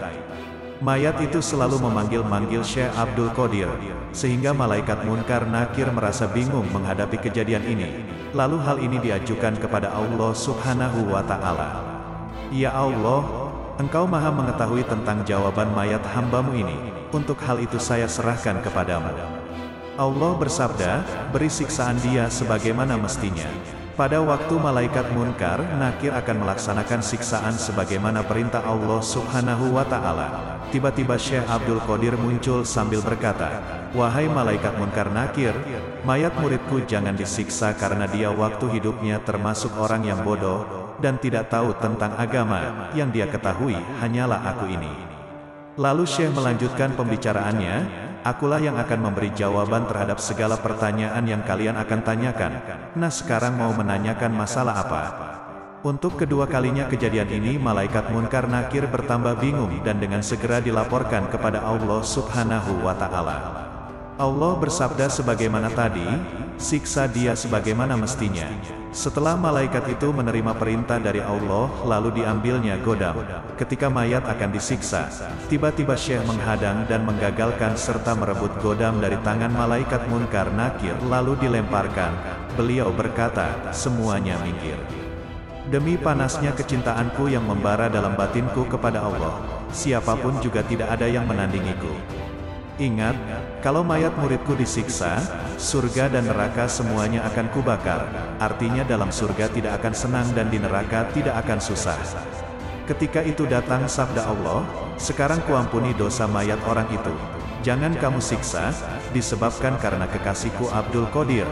Mayat itu selalu memanggil-manggil Syekh Abdul Qadir, sehingga malaikat Munkar Nakir merasa bingung menghadapi kejadian ini. Lalu hal ini diajukan kepada Allah Subhanahu wa Ta'ala. "Ya Allah, Engkau maha mengetahui tentang jawaban mayat hambamu ini. Untuk hal itu saya serahkan kepadamu." Allah bersabda, "Beri siksaan dia sebagaimana mestinya." Pada waktu malaikat Munkar Nakir akan melaksanakan siksaan sebagaimana perintah Allah Subhanahu wa Ta'ala, tiba-tiba Syekh Abdul Qadir muncul sambil berkata, "Wahai malaikat Munkar Nakir, mayat muridku jangan disiksa karena dia waktu hidupnya termasuk orang yang bodoh, dan tidak tahu tentang agama, yang dia ketahui hanyalah aku ini." Lalu Syekh melanjutkan pembicaraannya, "Akulah yang akan memberi jawaban terhadap segala pertanyaan yang kalian akan tanyakan. Nah, sekarang mau menanyakan masalah apa?" Untuk kedua kalinya kejadian ini malaikat Munkar Nakir bertambah bingung dan dengan segera dilaporkan kepada Allah Subhanahu wa Ta'ala. Allah bersabda sebagaimana tadi, "Siksa dia sebagaimana mestinya." Setelah malaikat itu menerima perintah dari Allah, lalu diambilnya godam. Ketika mayat akan disiksa, tiba-tiba Syekh menghadang dan menggagalkan serta merebut godam dari tangan malaikat Munkar Nakir lalu dilemparkan. Beliau berkata, "Semuanya minggir. Demi panasnya kecintaanku yang membara dalam batinku kepada Allah, siapapun juga tidak ada yang menandingiku. Ingat, kalau mayat muridku disiksa, surga dan neraka semuanya akan kubakar. Artinya dalam surga tidak akan senang dan di neraka tidak akan susah." Ketika itu datang sabda Allah, "Sekarang kuampuni dosa mayat orang itu. Jangan kamu siksa, disebabkan karena kekasihku Abdul Qadir.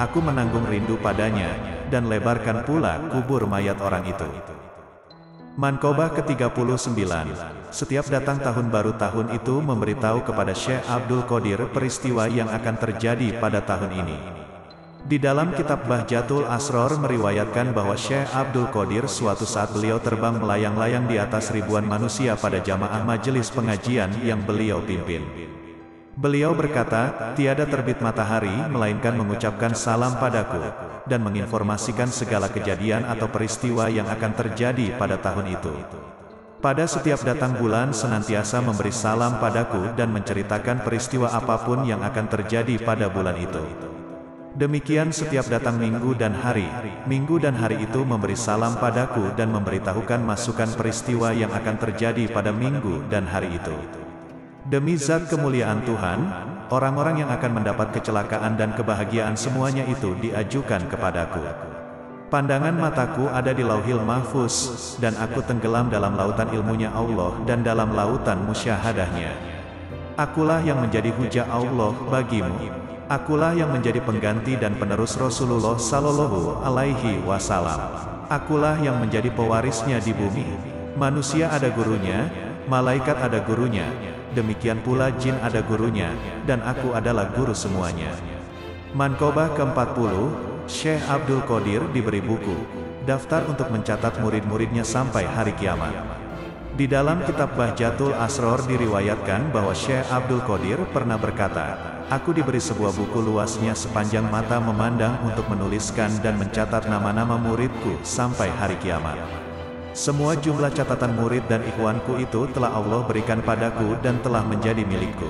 Aku menanggung rindu padanya, dan lebarkan pula kubur mayat orang itu." Manqobah ke-39. Setiap datang tahun baru tahun itu memberitahu kepada Syekh Abdul Qadir peristiwa yang akan terjadi pada tahun ini. Di dalam kitab Bahjatul Asror meriwayatkan bahwa Syekh Abdul Qadir suatu saat beliau terbang melayang-layang di atas ribuan manusia pada jamaah majelis pengajian yang beliau pimpin. Beliau berkata, "Tiada terbit matahari melainkan mengucapkan salam padaku, dan menginformasikan segala kejadian atau peristiwa yang akan terjadi pada tahun itu." Pada setiap datang bulan senantiasa memberi salam padaku dan menceritakan peristiwa apapun yang akan terjadi pada bulan itu. Demikian setiap datang minggu dan hari itu memberi salam padaku dan memberitahukan masukan peristiwa yang akan terjadi pada minggu dan hari itu. Demi zat kemuliaan Tuhan, orang-orang yang akan mendapat kecelakaan dan kebahagiaan semuanya itu diajukan kepadaku. Pandangan mataku ada di Lauhil Mahfuz, dan aku tenggelam dalam lautan ilmunya Allah dan dalam lautan musyahadahnya. Akulah yang menjadi hujah Allah bagimu. Akulah yang menjadi pengganti dan penerus Rasulullah Sallallahu Alaihi Wasallam. Akulah yang menjadi pewarisnya di bumi. Manusia ada gurunya, malaikat ada gurunya, demikian pula jin ada gurunya, dan aku adalah guru semuanya. Manqobah ke-40, Syekh Abdul Qadir diberi buku, daftar untuk mencatat murid-muridnya sampai hari kiamat. Di dalam kitab Bahjatul Asror diriwayatkan bahwa Syekh Abdul Qadir pernah berkata, "Aku diberi sebuah buku luasnya sepanjang mata memandang untuk menuliskan dan mencatat nama-nama muridku sampai hari kiamat. Semua jumlah catatan murid dan ikhwanku itu telah Allah berikan padaku dan telah menjadi milikku."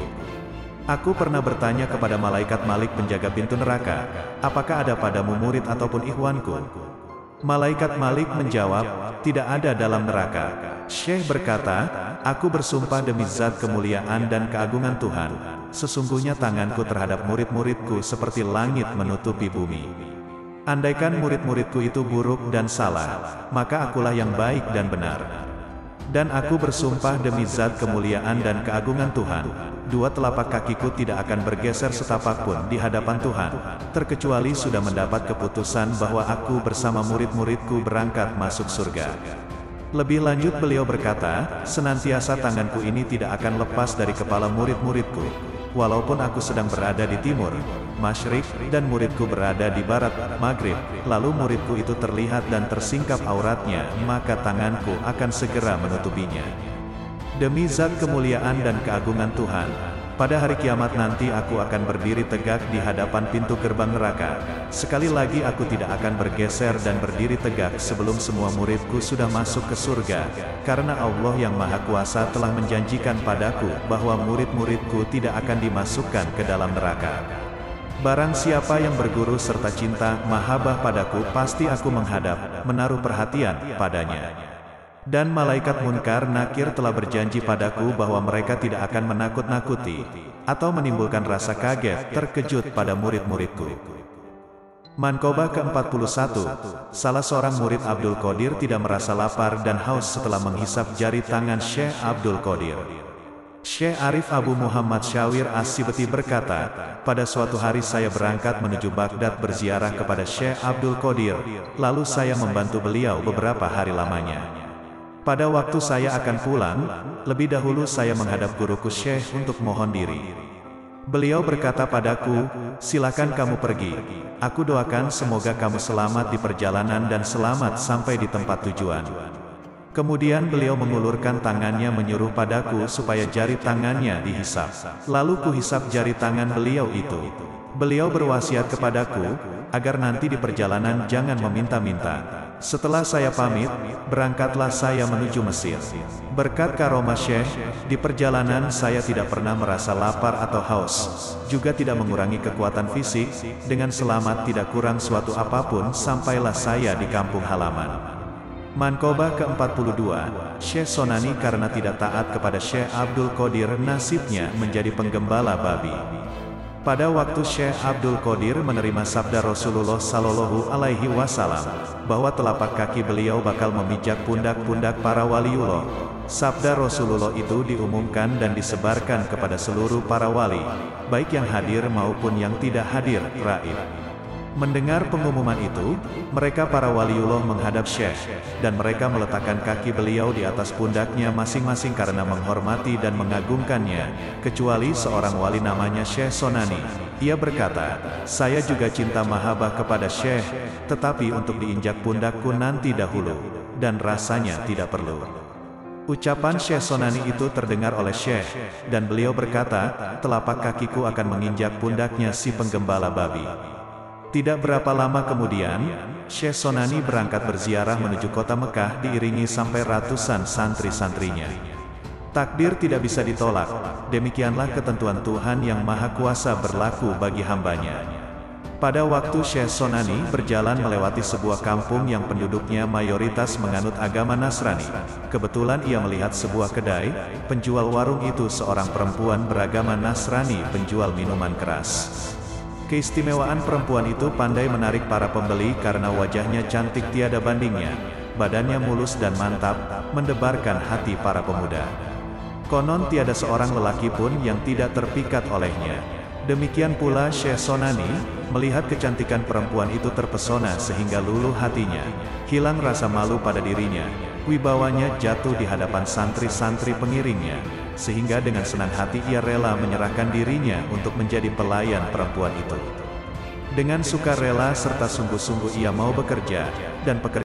Aku pernah bertanya kepada malaikat Malik penjaga pintu neraka, "Apakah ada padamu murid ataupun ikhwanku?" Malaikat Malik menjawab, "Tidak ada dalam neraka." Syekh berkata, "Aku bersumpah demi zat kemuliaan dan keagungan Tuhan, sesungguhnya tanganku terhadap murid-muridku seperti langit menutupi bumi. Andaikan murid-muridku itu buruk dan salah, maka akulah yang baik dan benar. Dan aku bersumpah demi zat kemuliaan dan keagungan Tuhan, dua telapak kakiku tidak akan bergeser setapak pun di hadapan Tuhan, terkecuali sudah mendapat keputusan bahwa aku bersama murid-muridku berangkat masuk surga." Lebih lanjut beliau berkata, "Senantiasa tanganku ini tidak akan lepas dari kepala murid-muridku, walaupun aku sedang berada di timur, masyrik, dan muridku berada di barat, maghrib, lalu muridku itu terlihat dan tersingkap auratnya, maka tanganku akan segera menutupinya. Demi zat kemuliaan dan keagungan Tuhan, pada hari kiamat nanti aku akan berdiri tegak di hadapan pintu gerbang neraka. Sekali lagi aku tidak akan bergeser dan berdiri tegak sebelum semua muridku sudah masuk ke surga, karena Allah yang Maha Kuasa telah menjanjikan padaku bahwa murid-muridku tidak akan dimasukkan ke dalam neraka. Barang siapa yang berguru serta cinta, mahabbah padaku, pasti aku menghadap, menaruh perhatian padanya. Dan malaikat Munkar Nakir telah berjanji padaku bahwa mereka tidak akan menakut-nakuti, atau menimbulkan rasa kaget, terkejut pada murid-muridku." Manqobah ke-41, salah seorang murid Abdul Qadir tidak merasa lapar dan haus setelah menghisap jari tangan Syekh Abdul Qadir. Syekh Arif Abu Muhammad Syawir As-Sibti berkata, "Pada suatu hari saya berangkat menuju Baghdad berziarah kepada Syekh Abdul Qadir, lalu saya membantu beliau beberapa hari lamanya. Pada waktu saya akan pulang, lebih dahulu saya menghadap guruku Syekh untuk mohon diri. Beliau berkata padaku, 'Silakan kamu pergi. Aku doakan semoga kamu selamat di perjalanan dan selamat sampai di tempat tujuan.' Kemudian beliau mengulurkan tangannya menyuruh padaku supaya jari tangannya dihisap. Lalu kuhisap jari tangan beliau itu. Beliau berwasiat kepadaku, agar nanti di perjalanan jangan meminta-minta. Setelah saya pamit, berangkatlah saya menuju Mesir. Berkat karomah Syekh, di perjalanan saya tidak pernah merasa lapar atau haus, juga tidak mengurangi kekuatan fisik, dengan selamat tidak kurang suatu apapun sampailah saya di kampung halaman." Manqobah ke-42, Syekh Sonani karena tidak taat kepada Syekh Abdul Qadir nasibnya menjadi penggembala babi. Pada waktu Syekh Abdul Qadir menerima sabda Rasulullah Sallallahu Alaihi Wasallam, bahwa telapak kaki beliau bakal memijak pundak-pundak para waliullah, sabda Rasulullah itu diumumkan dan disebarkan kepada seluruh para wali, baik yang hadir maupun yang tidak hadir, raib. Mendengar pengumuman itu, mereka para waliullah menghadap Syekh, dan mereka meletakkan kaki beliau di atas pundaknya masing-masing karena menghormati dan mengagungkannya, kecuali seorang wali namanya Syekh Sonani. Ia berkata, "Saya juga cinta mahabbah kepada Syekh, tetapi untuk diinjak pundakku nanti dahulu, dan rasanya tidak perlu." Ucapan Syekh Sonani itu terdengar oleh Syekh, dan beliau berkata, "Telapak kakiku akan menginjak pundaknya si penggembala babi." Tidak berapa lama kemudian, Syekh Sonani berangkat berziarah menuju kota Mekah diiringi sampai ratusan santri-santrinya. Takdir tidak bisa ditolak, demikianlah ketentuan Tuhan yang Maha Kuasa berlaku bagi hambanya. Pada waktu Syekh Sonani berjalan melewati sebuah kampung yang penduduknya mayoritas menganut agama Nasrani, kebetulan ia melihat sebuah kedai, penjual warung itu seorang perempuan beragama Nasrani penjual minuman keras. Keistimewaan perempuan itu pandai menarik para pembeli karena wajahnya cantik tiada bandingnya, badannya mulus dan mantap, mendebarkan hati para pemuda. Konon tiada seorang lelaki pun yang tidak terpikat olehnya. Demikian pula Syekh Sonani, melihat kecantikan perempuan itu terpesona sehingga luluh hatinya, hilang rasa malu pada dirinya, wibawanya jatuh di hadapan santri-santri pengiringnya, sehingga dengan senang hati ia rela menyerahkan dirinya untuk menjadi pelayan perempuan itu. Dengan sukarela serta sungguh-sungguh ia mau bekerja, dan pekerjaan